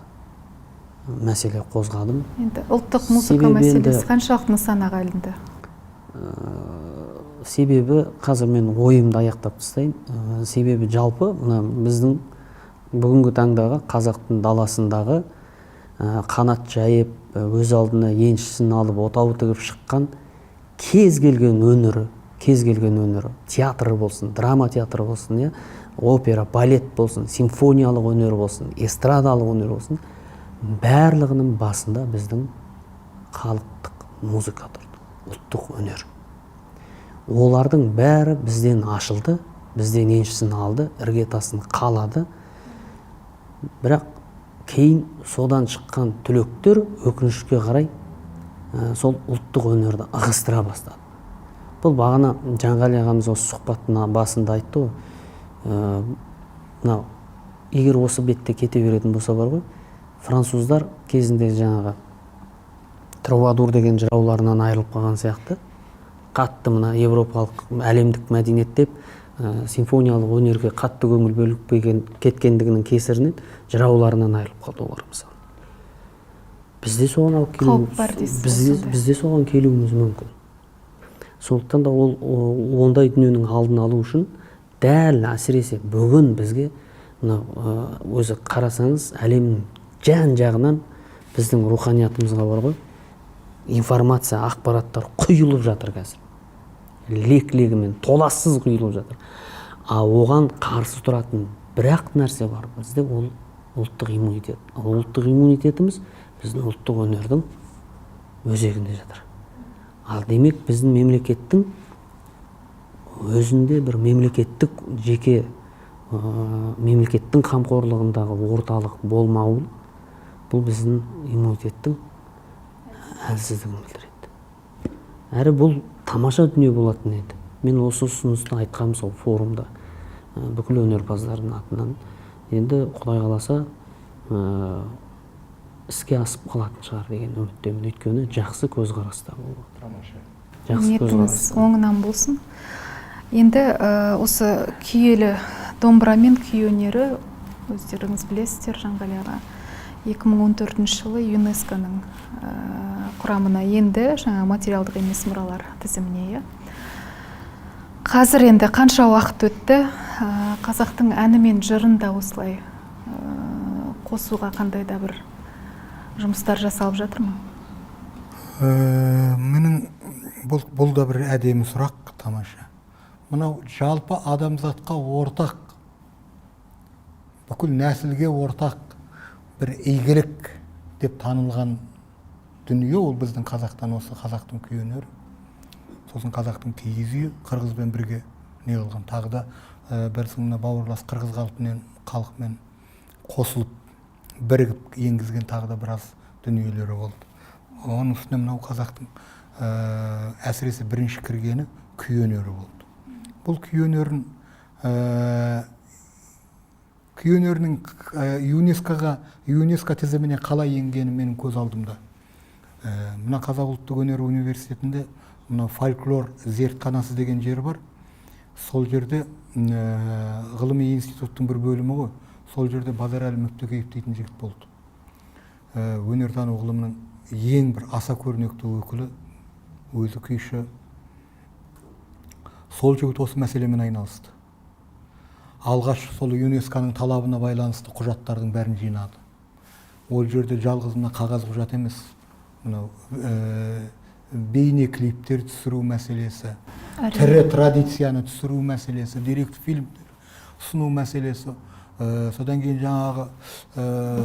мәселе қозғадым. Енді ұлттық музыка мәселесі қаншалық нысанаға ілінді? Себебі қазір мен ойымды аяқтап тастайын. Себебі жалпы біздің бүгінгі таңдағы қазақтың даласындағы қанат жайып, өз алдына еншісін алып, отау тігіп шыққан кез келген өнері, театры болсын, драма театры болсын, опера, балет болсын, симфониялық өнер болсын, эстрадалық өнер болсын, барлығының басында біздің халықтық музыка тұрды, ұлттық өнер. Олардың бәрі бізден ашылды, бізден еншісін алды, іргетасын қалады. Бірақ кейін содан шыққан түлектер өкінішке қарай сол ұлттық өнерді ығыстыра бастады. Бұл бағана Жанғали ағамыз осы сұхбаттың басында айтты ғой, егер осы бетте кете беретін болса бар ғой, француздар кезінде жаңағы Трувадур деген жырауларынан айырылып қалған сияқты, қатты мына европалық әлемдік мәдениет деп симфониялық өнерге қатты көңіл бөліп кеткендігінің кесірінен жырауларынан айырылып қалды олар мысалы. Бізде соған алып бізде соған келуіміз мүмкін. Сондықтан да ондай дүниенің алдын алу үшін дәл әсіресе бүгін бізге өзі қарасаңыз әлемнің жан-жағынан біздің руханиятымызға бар ғой, информация, ақпараттар құйылып жатыр қазір. Лек-легімен толассыз құйылып жатыр. Оған қарсы тұратын бірақ нәрсе бар. Бізде ол ұлттық иммунитет. Ұлттық иммунитетіміз біздің ұлттық өнердің өзегінде жатыр. Ал демек біздің мемлекеттің өзінде бір мемлекеттік жеке мемлекеттің қамқорлығындағы орталық болмауы бұл біздің иммунитеттің әлсіздігін білдіреді. Әрі бұл тамаша дүние болатын еді. Мен осы ұсынысты айтқам сол форумда бүкіл өнерпаздардың атынан. Енді Құдай қаласа іске асып қалатын шығар деген үміттемін. Өйткені жақсы көзқараста болып отыр. Ниетіңіз оңынан болсын. Енді осы күйелі домбырамен күй өнері өздеріңіз білесіздер, Жанғали аға, 2014 жылы ЮНЕСКО-ның құрамына енді, жаңа материалдық емес мұралар тізіміне. Қазір енді қанша уақыт өтті, қазақтың әні мен жырын да осылай қосуға қандай да бір жұмыстар жасалып жатыр ма? Менің бұл да бір әдемі сұрақ, тамаша. Мынау жалпы адамзатқа ортақ, бүкіл нәсілге ортақ бір игілік деп танылған дүние ол біздің қазақтан осы қазақтың күй өнері, сосын қазақтың киіз үйі қырғызбен бірге не қылған, тағы да бір мына бауырлас қырғыз халқымен қосылып бірігіп енгізген тағы да біраз дүниелері болды. Оның үстіне мынау қазақтың әсіресе бірінші кіргені күй өнері болды. Бұл күй өнерінің ЮНЕСКО тізіміне қалай енгені менің көз алдымда. Мына Қазақ ұлттық өнер университетінде мына фольклор зертханасы деген жер бар. Сол жерде ғылыми институттың бір бөлімі ғой. Сол жерде Базарәлі Мүптөкеев дейтін жігіт болды. Өнертану ғылымының ең бір аса көрнекті өкілі, өзі күйші. Сол жігіт осы мәселемен айналысты. Алғаш сол ЮНЕСКОның талабына байланысты құжаттардың бәрін жинады. Ол жерде жалғыз мына қағаз құжат емес, мынау бейне клиптер түсіру мәселесі, тірі традицияны түсіру мәселесі, деректі фильмдер ұсыну мәселесі, содан кейін жаңағы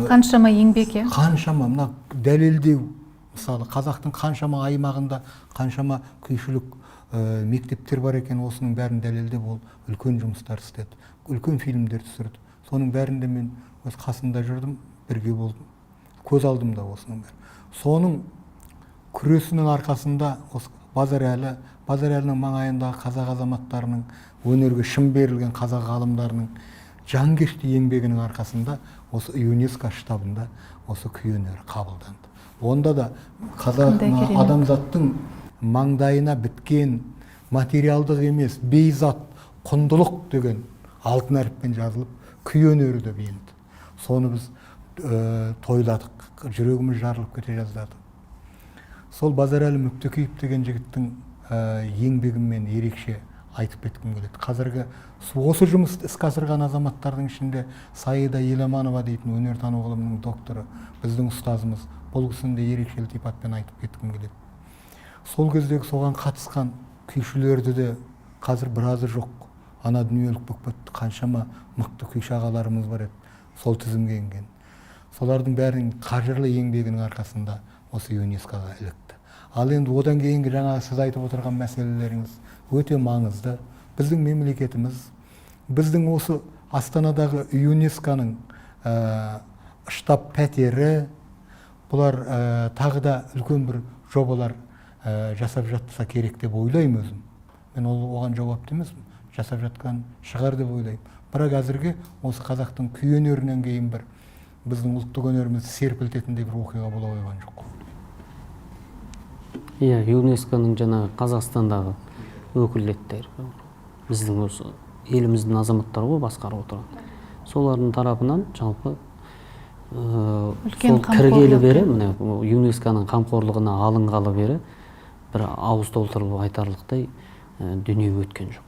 қаншама еңбек, қаншама мына дәлелдеу, мысалы қазақтың қаншама аймағында қаншама күйшілік мектептер бар екен, осының бәрін дәлелдеп ол үлкен жұмыстар істеді, үлкен фильмдер түсірді. Соның бәрінде мен өз қасында жүрдім, бірге болдым, көз алдымда осының бәрі. Соның күресінің арқасында осы Базарәлінің маңайындағы қазақ азаматтарының, өнерге шын берілген қазақ ғалымдарының жанкешті еңбегінің арқасында осы ЮНЕСКО штабында осы күй өнері қабылданды. Онда да адамзаттың маңдайына біткен материалдық емес, бейзат, құндылық деген алтын әріппен жазылып, күй өнері деп енді. Соны біз тойладық, жүрегіміз жарылып кете жаздады. Сол Базарәлі Мүптөкеев деген жігіттің еңбегімен ерекше айтып кеткім келеді. Қазіргі осы жұмысты іске асырған азаматтардың ішінде Саида Еламанова дейтін өнертану ғылымының докторы, біздің ұстазымыз, бұл кісіні де ерекше ілтипатпен айтып кеткім келеді. Сол кездегі соған қатысқан күйшілерді де қазір біразы жоқ. Ана дүниелік болып кетті. Қаншама мықты күйші ағаларымыз бар еді, сол тізімге енген. Солардың бәрінің қажырлы еңбегінің арқасында осы ЮНЕСКО-ға ілікті. Ал енді одан кейінгі жаңағы сіз айтып отырған мәселелеріңіз өте маңызды. Біздің мемлекетіміз, біздің осы Астанадағы ЮНЕСКО-ның штаб пәтері, бұлар тағы да үлкен бір жобалар жасап жатса керек деп ойлаймын өзім. Мен оған жауапты емеспін, жасап жатқан шығар деп ойлаймын. Бірақ әзірге осы қазақтың күй өнерінен кейін бір біздің ұлттық өнерімізді серпілтетіндей бір оқиға бола қойған жоқ. Иә, ЮНЕСКО-ның жаңағы Қазақстандағы өкілеттері, біздің осы еліміздің азаматтары ғой басқарып отырған. Солардың тарапынан жалпы сол кіргелі бері, міне ЮНЕСКО-ның қамқорлығына алынғалы бері бір ауыз толтырылып айтарлықтай дүние өткен жоқ.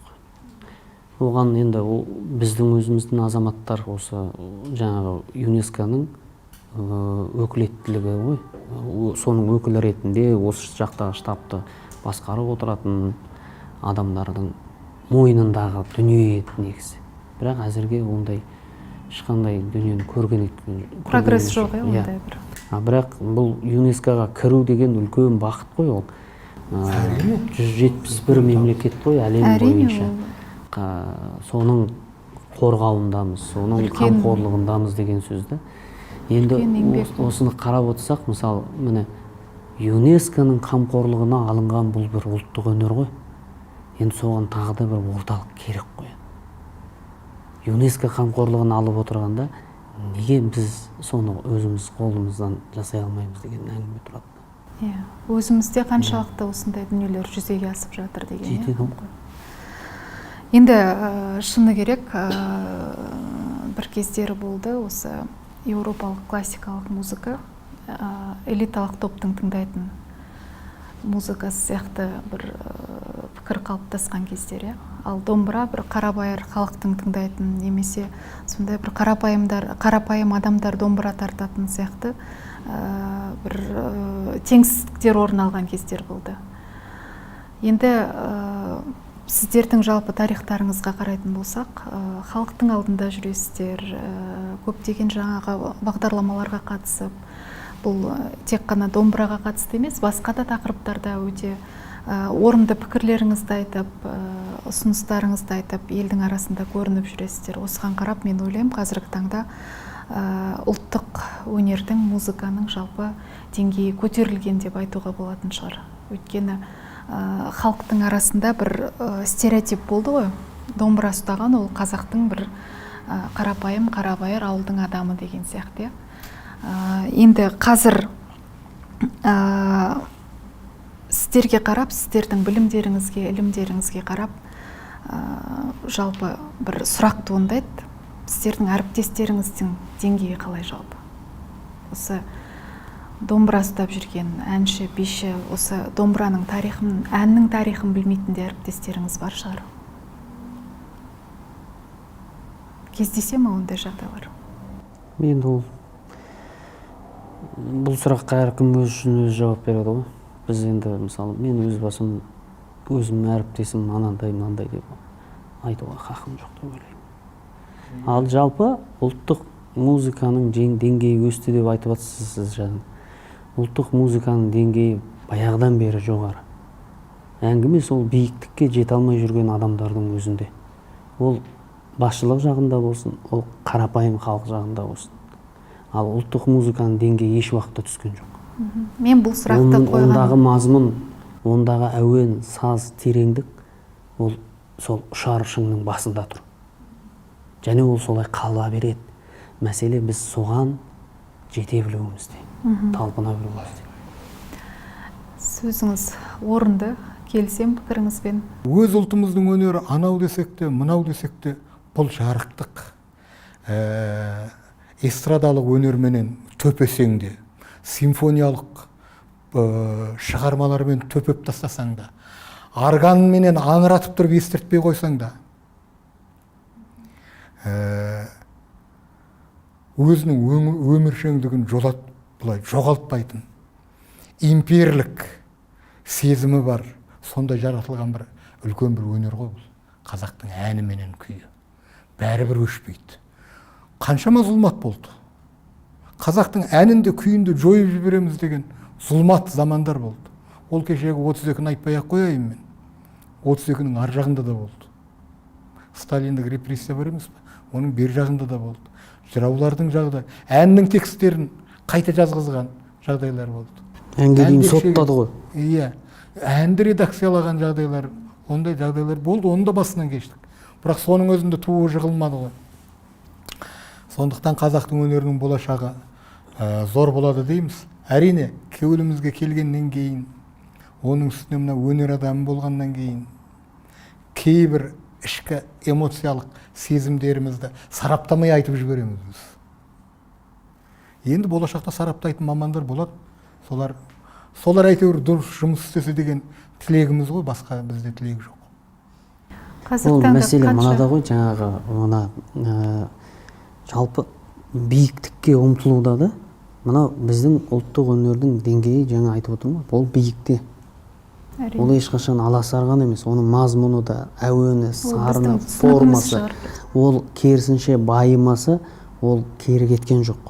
Оған енді біздің өзіміздің азаматтар осы жаңағы ЮНЕСКО-ның өкілеттілігі ғой, соның өкілі ретінде осы жақтағы штабты басқарып отыратын адамдардың мойнындағы дүние еді негізі. Бірақ әзірге ондай ешқандай дүниені көрген прогресс жоқ, ондай бір. Бірақ бұл ЮНЕСКО-ға кіру деген үлкен бақыт қой ол. 171 мемлекет қой әлем бойынша. Соның қорғауындамыз, соның қамқорлығындамыз деген сөзді. Енді осыны қарап отырсақ, мысалы, міне ЮНЕСКО-ның қамқорлығына алынған бұл бір ұлттық өнер ғой. Енді соған тағы да бір орталық керек қой. ЮНЕСКО қамқорлығын алып отырғанда, неге біз соны өзіміз қолымыздан жасай алмаймыз деген әңгіме тұрады. Өзімізде қаншалықты осындай дүниелер жүзеге асып жатыр деген. Жетеді ғой. Енді шыны керек, бір кездері болды осы еуропалық классикалық музыка, элиталық топтың тыңдайтын музыкасы сияқты бір пікір қалыптасқан кездері. Ал домбыра бір қарабайыр халықтың тыңдайтын немесе сондай бір қарапайым адамдар домбыра тартатын сияқты бір теңсіздіктер орын алған кездер болды. Енді сіздердің жалпы тарихтарыңызға қарайтын болсақ, халықтың алдында жүресіздер, көптеген жаңағы бағдарламаларға қатысып, бұл тек қана домбыраға қатысты емес, басқа да тақырыптарда өте орынды пікірлеріңізді айтып, ұсыныстарыңызды айтып, елдің арасында көрініп жүресіздер. Осыған қарап мен ойлаймын, қазіргі таңда ұлттық өнердің, музыканың жалпы деңгейі көтерілген деп айтуға болатын шығар. Өйткені халықтың арасында бір стереотип болды ғой. Домбыра ұстаған ол қазақтың бір қарапайым, қарабайыр ауылдың адамы деген сияқты. Енді қазір сіздерге қарап, сіздердің білімдеріңізге, ілімдеріңізге қарап, жалпы бір сұрақ туындайды. Сіздердің әріптестеріңіздің деңгейі қалай жалпы? Осы домбыра ұстап жүрген әнші, биші, осы домбыраның тарихын, әннің тарихын білмейтін әріптестеріңіз бар шығар. Кездесе ме ондай жағдайлар? Енді бұл сұраққа әркім өз үшін өзі жауап береді ғой. Біз енді мысалы мен өз басым, өзім әріптесім анандай мынандай деп айтуға хақым жоқ деп ойлаймын. Ал жалпы ұлттық музыканың деңгейі өсті деп айтып жатсыз сіз жаңа. Ұлттық музыканың деңгейі баяғыдан бері жоғары. Әңгіме сол биіктікке жете алмай жүрген адамдардың өзінде. Ол басшылық жағында болсын, ол қарапайым халық жағында болсын. Ал ұлттық музыканың деңгейі еш уақытта түскен жоқ. Мен бұл сұрақты қойған. Ондағы мазмұн, ондағы әуен, саз, тереңдік, ол сол ұшар шыңның басында тұр. Және ол солай қала береді. Мәселе біз соған жете білуімізде, талпына білуімізде. Сөзіңіз орынды, келісем пікіріңізбен. Өз ұлтымыздың өнері анау десек те, мынау десек те, бұл жарықтық. Эстрадалық өнерменен төпесең де, симфониялық шығармалармен төпеп тастасаң да, органменен аңыратып тұрып естіртпей қойсаң да, өзінің өміршеңдігін жоғалтпайтын, имперлік сезімі бар, сондай жаратылған бір үлкен бір өнер ғой бұл. Қазақтың әні менен күйі. Бәрібір өшпейді. Қаншама зұлмат болды. Қазақтың әнінде күйінде жойып жібереміз деген зұлмат замандар болды. Ол кешегі 32-ні айтпай-ақ қояйын мен. 32-нің ар жағында да болды. Сталиндік репрессия бар емес пе? Оның бер жағында да болды. Жыраулардың жағдайы, әннің тексттерін қайта жазғызған жағдайлар болды. Әнге дейін соттады ғой. Иә, әнді редакциялаған жағдайлар, ондай жағдайлар болды, оны да басынан кештік. Бірақ соның өзінде туы жығылмады ғой. Сондықтан қазақтың өнерінің болашағы зор болады дейміз. Әрине, кеуілімізге келгеннен кейін, оның үстіне мына өнер адамы болғаннан кейін, кейбір ішкі эмоциялық сезімдерімізді сараптамай айтып жібереміз біз. Енді болашақта сараптайтын мамандар болады. Солар әйтеуір дұрыс жұмыс істесе деген тілегіміз ғой, басқа бізде тілек жоқ. Ол мәселе мынада ғой, жаңағы мына жалпы биіктікке ұмтылуда да, мына біздің ұлттық өнердің деңгейі жаңа айтып отырмын, ол биікте. Ол ешқашан аласарған емес, оның мазмұны да, әуені, сарыны, формасы, ол керісінше байымасы, ол кері кеткен жоқ.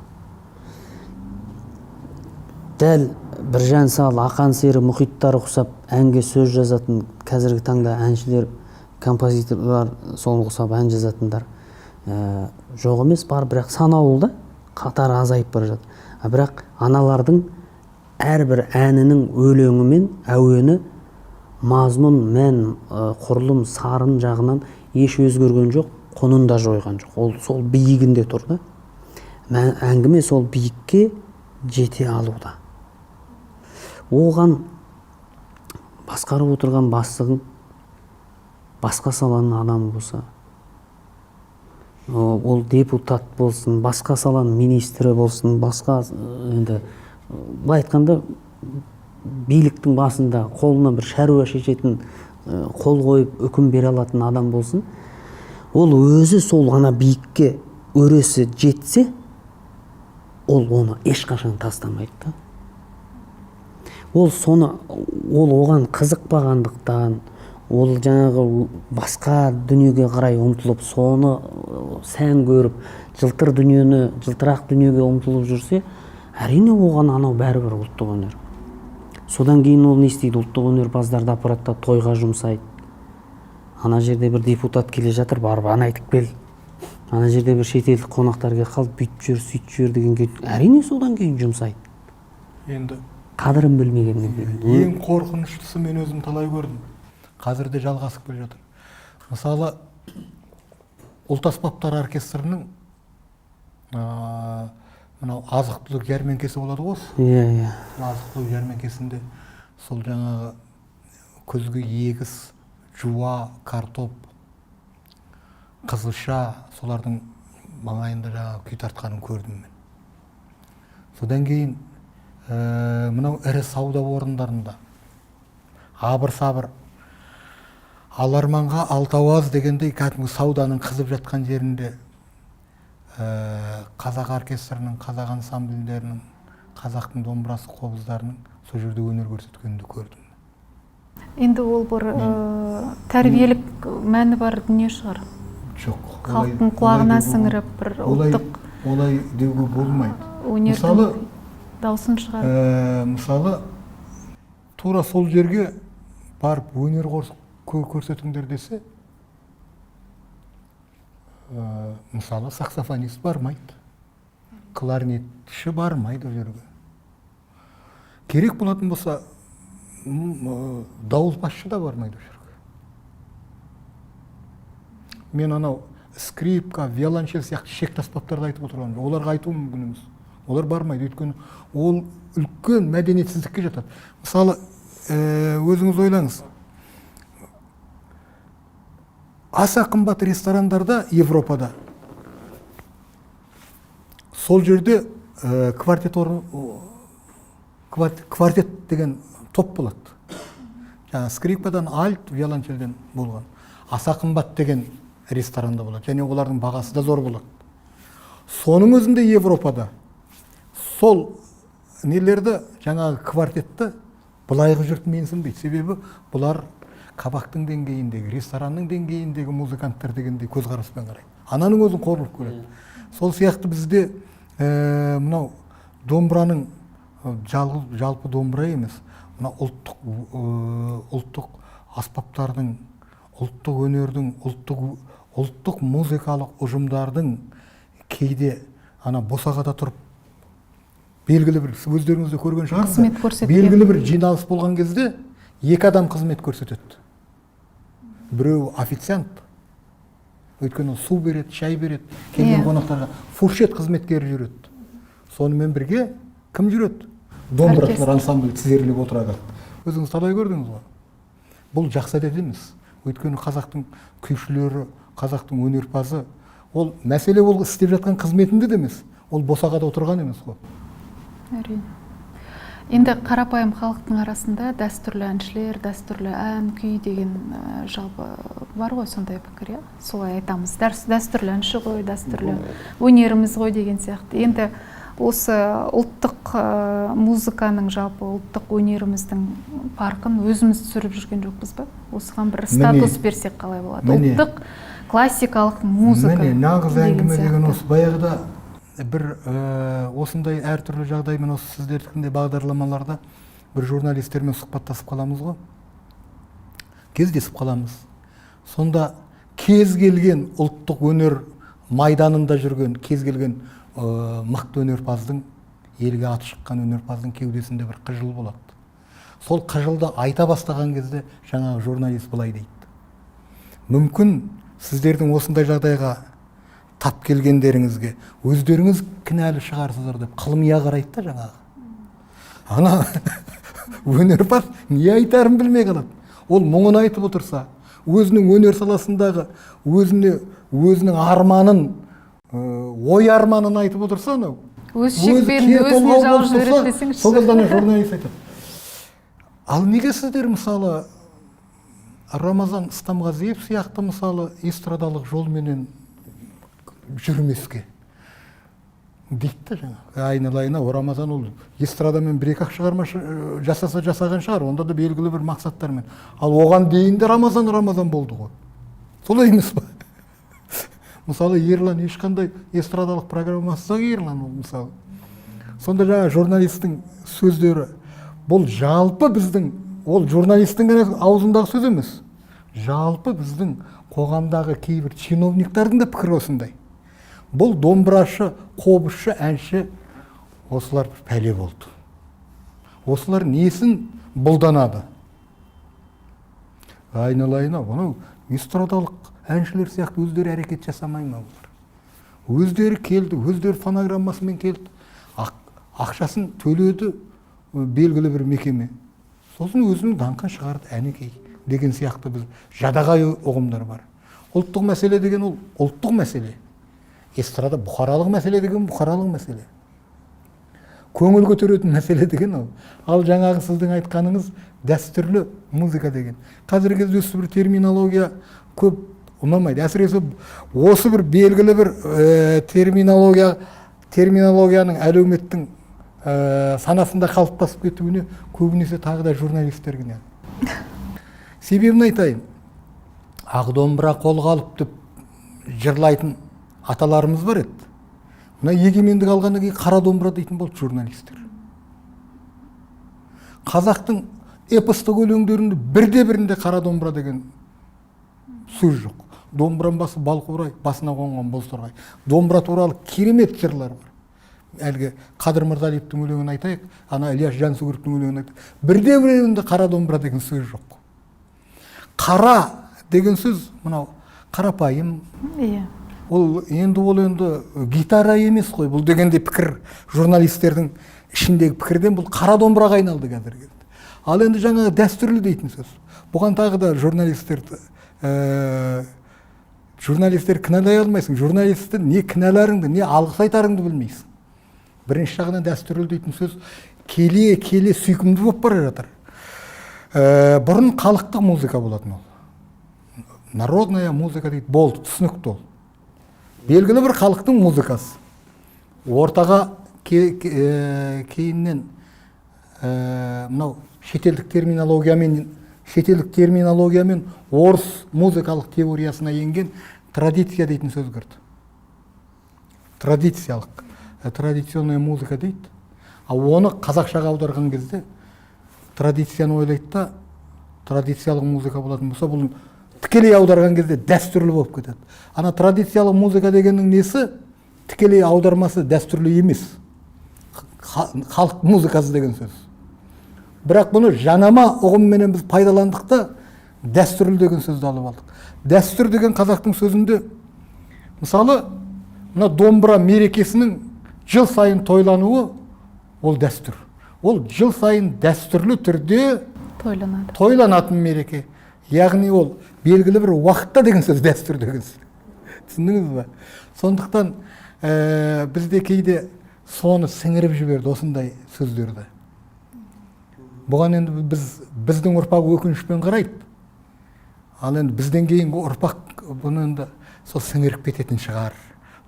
Дәл Біржан Сал, Ақан Сері, Мұхиттар ұқсап әнге сөз жазатын қазіргі таңда әншілер, композиторлар сол ұқсап ән жазатындар жоқ емес, бар, бірақ санаулы да қатары азайып бара жатыр. Бірақ аналардың әрбір әнінің өлеңі мен әуені мазмұн, мән, құрылым, сарын жағынан еш өзгерген жоқ, құнын да жойған жоқ. Ол сол биігінде тұр да. Әңгіме сол биікке жете алуда. Оған басқарып отырған бастығың басқа саланың адамы болса, ол депутат болсын, басқа саланың министрі болсын, басқа енді былай айтқанда биліктің басында қолына бір шаруа шешетін, қол қойып үкім бере алатын адам болсын, ол өзі сол ғана биікке өресі жетсе, ол оны ешқашан тастамайды да. Ол оған қызықпағандықтан, ол жаңағы басқа дүниеге қарай ұмтылып, соны сән көріп, жылтырақ дүниеге ұмтылып жүрсе, әрине оған анау бәрібір ұлттық өнер. Содан кейін ол не істейді? Ұлттық өнерпаздарды аппарат та тойға жұмсайды. Ана жерде бір депутат келе жатыр, барып ән айтып кел. Ана жерде бір шетелдік қонақтар келіп қалып, бүйтіп жүр, сөйтіп жүр дегенге әрине содан кейін жұмсайды. Енді Қадірін білмегеннен кейін. ең қорқыныштысы мен өзім талай көрдім. Қазір де жалғасып келе жатыр. Мысалы, ұлт аспаптар оркестрінің мынау азық-түлік жәрмеңкесі болады ғой. Иә, иә. Азық-түлік жәрмеңкесінде сол жаңағы күзгі егіс, жуа, картоп, қызылша, солардың маңайында жаңағы күй тартқанын көрдім мен. Содан кейін мынау ірі сауда орындарында абыр-сабыр аларманға алтауаз дегендей кәдімгі сауданың қызып жатқан жерінде қазақ оркестрінің, қазақ ансамбльдерінің, қазақтың домбырасы, қобыздарының сол жерде өнер көрсеткенді көрдім. Енді ол бір тәрбиелік мәні бар дүние шығар. Жоқ. Халықтың құлағына сіңіріп бір ұлттық олай деуге болмайды. өнердің даусын шығар. Мысалы, тура сол жерге барып өнер көрсетіңдер десе, мысалы, саксофонист бармайды, кларнетші бармайды ол жерге. Керек болатын болса, дауылпазшы да бармайды ол жерге. Мен анау скрипка, виолончель сияқты шек аспаптарды айтып отырғаным жоқ. Оларға айту мүмкін емес. Олар бармайды, өйткені ол үлкен мәдениетсіздікке жатады. Мысалы, өзіңіз ойлаңыз. Аса қымбат ресторандарда Европада сол жерде квартет деген топ болады. Жаңа скрипкадан, альт, виолончельден болған. Аса қымбат деген ресторанда болады. Және олардың бағасы да зор болады. Соның өзінде Европада сол нелерді, жаңағы квартетті бұлайғы жұрт менсінбейді. Себебі бұлар қабақтың деңгейіндегі, ресторанның деңгейіндегі музыканттар дегендей көзқараспен қарайды. Ананың өзін қорлық көреді. Сол сияқты бізде мынау домбыраның жалпы домбыра емес, мына ұлттық аспаптардың, ұлттық өнердің, ұлттық музыкалық ұжымдардың кейде ана босағада тұрып белгілі бір, өздеріңізде көрген шығарсыздар, белгілі бір жиналыс болған кезде екі адам қызмет көрсетеді. Біреу официант, өйткені су береді, шай береді, келген қонақтарға фуршет қызметкері жүреді. Сонымен бірге кім жүреді? Домбырашылар ансамблі тізерлеп отырады. Өзіңіз талай көрдіңіз ғой. Бұл жақсы әдет емес. Өйткені қазақтың күйшілері, қазақтың өнерпазы, ол мәселе ол істеп жатқан қызметінде де емес, ол босағада отырған емес қой. Әрине. Енді қарапайым халықтың арасында дәстүрлі әншілер, дәстүрлі ән, күй деген жалпы бар ғой сондай пікір, солай айтамыз. Дәстүрлі әнші ғой, дәстүрлі өнеріміз ғой деген сияқты. Енді осы ұлттық музыканың, жалпы ұлттық өнеріміздің парқын өзіміз түсіріп жүрген жоқпыз ба? Осыған бір статус берсек қалай болады? Ұлттық классикалық музыка. Міне, нағыз әңгіме деген осы баяғыда бір осындай әртүрлі жағдаймен осы сіздердікіндей бағдарламаларда бір журналистермен сұхбаттасып қаламыз ғой. Кездесіп қаламыз. Сонда кез келген ұлттық өнер майданында жүрген, кез келген мықты өнерпаздың, елге аты шыққан өнерпаздың кеудесінде бір қыжыл болады. Сол қыжылды айта бастаған кезде жаңағы журналист былай дейді. Мүмкін сіздердің осындай жағдайға тап келгендеріңізге өздеріңіз кінәлі шығарсыздар деп қылмия қарайды да жаңағы. Ана өнерпаз не айтарын білмей қалады. Ол мұңын айтып отырса, өзінің өнер саласындағы өзінің арманын, ой арманын айтып отырса, анау өз шекпенін өзіне жауып жібереді десеңізші. Сол кезде журналист айтады. Ал неге сіздер мысалы Рамазан Стамғазиев сияқты мысалы эстрадалық жолменен жүрмеске дейді жаңа. Айналайын, Рамазан ол эстрадамен бір-екі шығарма жасаған шығар, онда да белгілі бір мақсаттармен. Ал оған дейін де Рамазан болды ғой. Солай емес па? Мысалы Ерлан ешқандай эстрадалық программасы жоқ Ерлан ол мысалы. сонда жаңа журналисттің сөздері, бұл жалпы біздің, ол журналисттің ғана аузындағы сөз емес, жалпы біздің қоғамдағы кейбір чиновниктардың да пікірі осындай. Бұл домбырашы, қобызшы, әнші, осылар пәле болды. Осылар несін бұлданады? Айналайын, оны эстрадалық әншілер сияқты өздері әрекет жасамай ма олар? Өздері келді, өздері фонограммасымен келді, ақшасын төледі белгілі бір мекеме. Сосын өзінің даңқын шығарды, әнекей деген сияқты біз жадағай ұғымдар бар. Ұлттық мәселе деген ол ұлттық мәселе. Эстрада бұқаралық мәселе деген бұқаралық мәселе. Көңіл көтеретін мәселе деген ол. Ал жаңағы сіздің айтқаныңыз дәстүрлі музыка деген. Қазіргі кезде осы бір терминология көп ұнамайды. Әсіресе осы бір белгілі бір терминологияның әлеуметтің санасында қалыптасып кетуіне көбінесе тағы да журналистер кінәлі. Себебін айтайын. Ақ домбыра қолға алып деп жырлайтын аталарымыз бар еді. Мына егемендік алғаннан кейін қара домбыра дейтін болды журналистер. Қазақтың эпостық өлеңдерінде бірде-бірінде қара домбыра деген сөз жоқ. Домбыран басы балқурай, басына қонған бозторғай. Домбыра туралы керемет жырлар бар. Әлгі Қадыр Мырзалиевтің өлеңін айтайық, ана Ілияс Жансүгіровтің өлеңін айтайық. Бірде-бірінде қара домбыра деген сөз жоқ. Қара деген сөз, мынау қарапайым. Ол енді гитара емес қой, бұл дегенде пікір, журналистердің ішіндегі пікірден бұл қара домбыраға айналды қазір. Ал енді жаңағы дәстүрлі дейтін сөз. Бұған тағы да журналистер кінәлай алмайсың. Журналисті не кінәларыңды, не алғыс айтарыңды білмейсің. Бірінші жағынан дәстүрлі дейтін сөз келе сүйкімді болып бара жатыр. Бұрын халықтық музыка болатын ол. Народная музыка дейді, болды, түсінікті ол. Белгілі бір халықтың музыкасы. Ортаға кейіннен мынау шетелдік терминологиямен орыс музыкалық теориясына енген традиция дейтін сөз кірді. Традициялық, традиционная музыка дейді. Оны қазақшаға аударған кезде традицияны ойлайды да, традициялық музыка болатын болса, бұл тікелей аударған кезде дәстүрлі болып кетеді. Ана традициялық музыка дегеннің несі? Тікелей аудармасы дәстүрлі емес. Халық музыкасы деген сөз. Бірақ бұны жанама ұғымменен біз пайдаландық та дәстүрлі деген сөзді алып алдық. Дәстүр деген қазақтың сөзінде, мысалы, мына домбыра мерекесінің жыл сайын тойлануы, ол дәстүр. Ол жыл сайын дәстүрлі түрде тойланатын мереке. Яғни ол белгілі бір уақытта деген сөз, дәстүр деген сөз. Түсіндіңіз бе? Сондықтан бізде кейде соны сіңіріп жіберді осындай сөздерді. Бұған енді біздің ұрпақ өкінішпен қарайды. Ал енді бізден кейінгі ұрпақ бұны енді сол сіңіріп кететін шығар,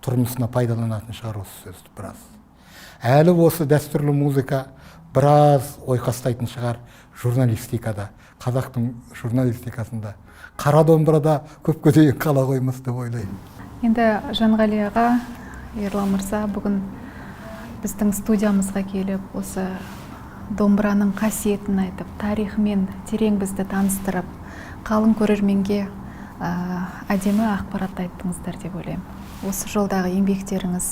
тұрмысына пайдаланатын шығар осы сөзді біраз. Әлі осы дәстүрлі музыка біраз ойқастайтын шығар журналистикада, қазақтың журналистикасында. Қара домбырада көпке дейін қала қоймас деп ойлаймын. Енді Жанғали аға, Ерлан мырза, бүгін біздің студиямызға келіп, осы домбыраның қасиетін айтып, тарихымен терең бізді таныстырып, қалың көрерменге әдемі ақпарат айттыңыздар деп ойлаймын. Осы жолдағы еңбектеріңіз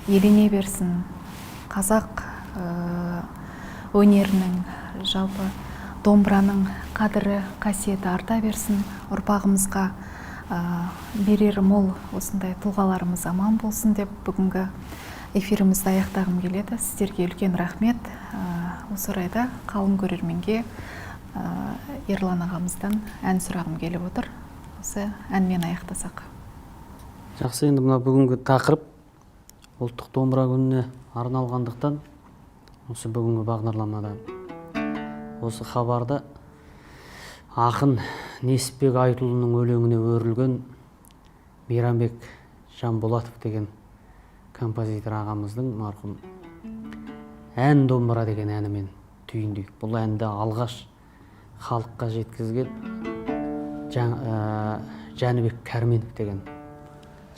елене берсін, қазақ өнерінің, жалпы домбыраның қадірі, қасиеті арта берсін, ұрпағымызға берері мол осындай тұлғаларымыз аман болсын деп бүгінгі эфирімізді аяқтағым келеді. Сіздерге үлкен рахмет. Осы орайда қалың көрерменге Ерлан ағамыздан ән сұрағым келіп отыр. Осы әнмен аяқтасақ. Жақсы, енді мына бүгінгі тақырып ұлттық домбыра күніне арналғандықтан осы бүгінгі бағдарламада осы хабарда ақын Несіпбек Айтұлының өлеңіне өрілген Мейрамбек Жанболатов деген композитор ағамыздың марқұм ән домбыра деген әнімен түйіндейік. Бұл әнді алғаш халыққа жеткізген Жәнібек Кәрменов деген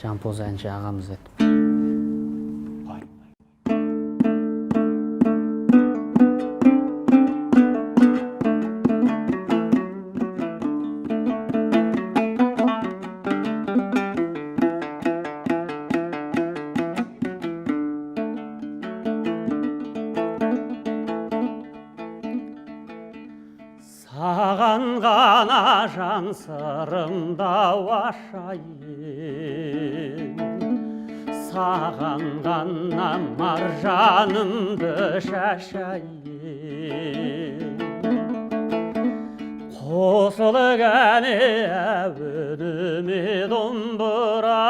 жампоз әнші ағамыз еді. саған ғана жан сырымда ашайын, саған ғана маржанымды шашайын. Қосылы кәне әуеніме домбыра,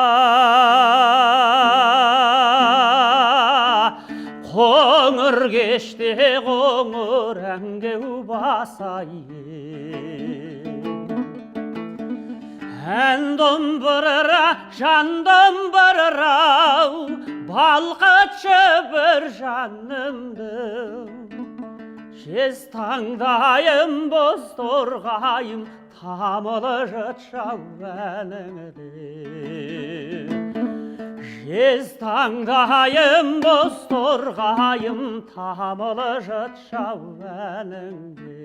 қоңыр кеште қоңыр әнге басайын. Ән домбыра, жан домбыра, балқытшы бір жанымды. Жез таңдайым, боз торғайым, тамылы жытшау әніңді. Жез таңдайым, боз торғайым, тамылы жытшау әніңді.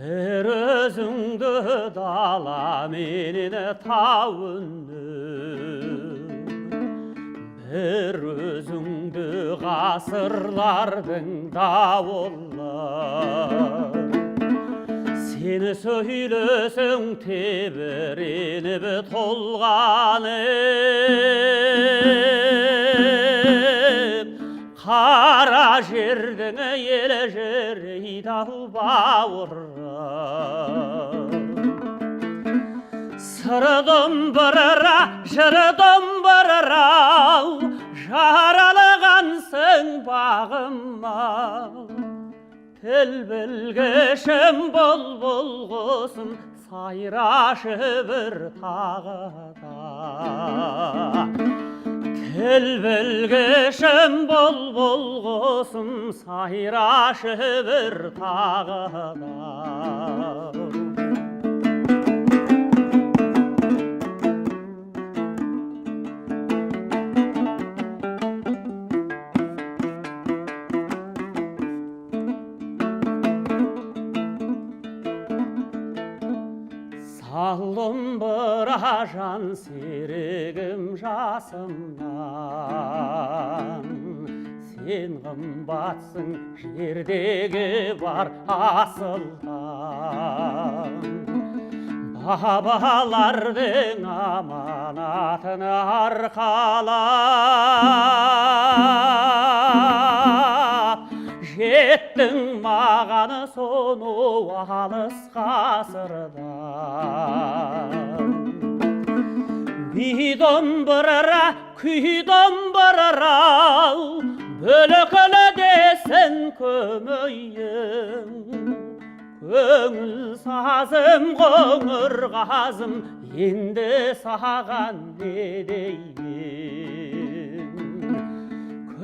Бір өзіңді дала менен тауынды, бір өзіңді ғасырлардың дауыллар. Сені сөйлесің тебіреніп толғанып, қара жердің елі жерейдал бауыры. Сыры домбыра, жыры домбыра, жаралығансың бағыма. Тіл білгішім бұлбұл құсым, сайрашы бір тағыда. Тіл білгішім бұлбұл құсым, сайрашы бір тағыда. Сал домбыра жан серігім жасымнан, сен қымбатсың жердегі бар асылдан. Бабалардың аманатын арқалап, жеттің мағаны сону алыс ғасырдан. Би домбыра, күй домбыра, бөлікілі десін көмейім. Көңіл сазым, қоңыр қазым, енді саған не дейін.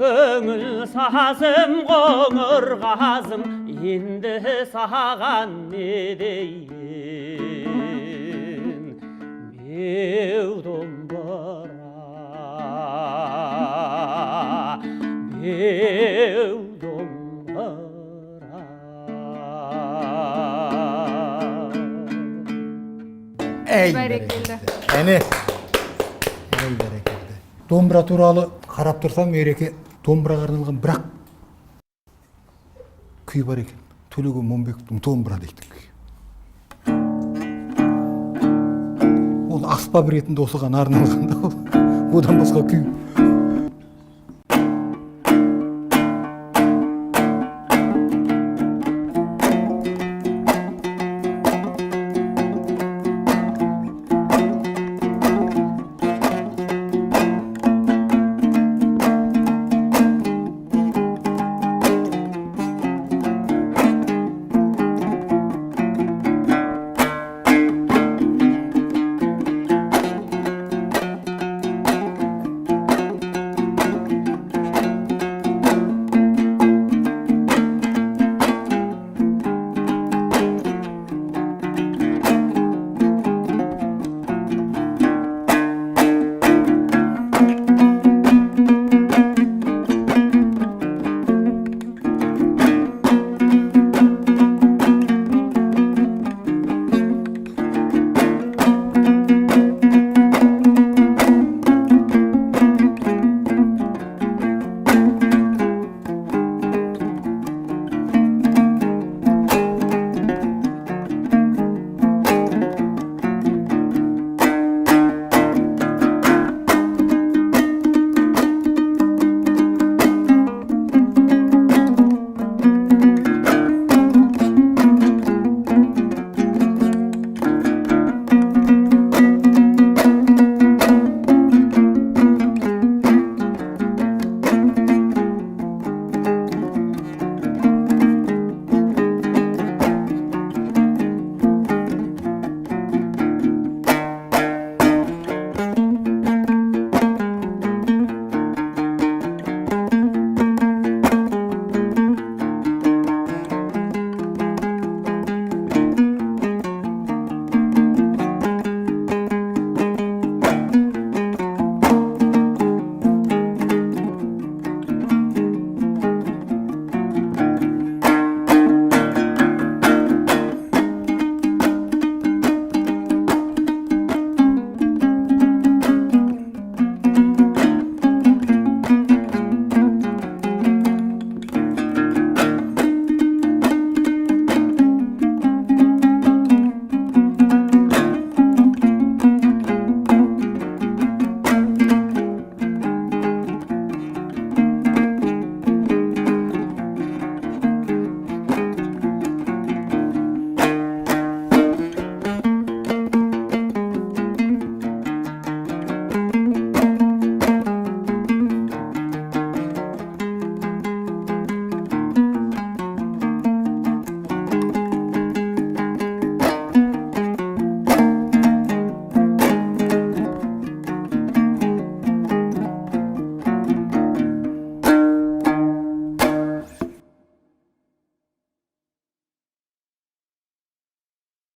Көңіл сазым, қоңыр қазым, енді саған не дейін. Беу домбыра, беу домбыра. Ey Бәрекелді. Әне. Ей бәрекелді. Домбыра туралы қарап тұрсам, ереке домбыраға арналған бірақ күй бар екен. Төлеген Момбековтың домбыра дейтін күй. Ол аспап ретінде осыған арналған да ол. Одан басқа күй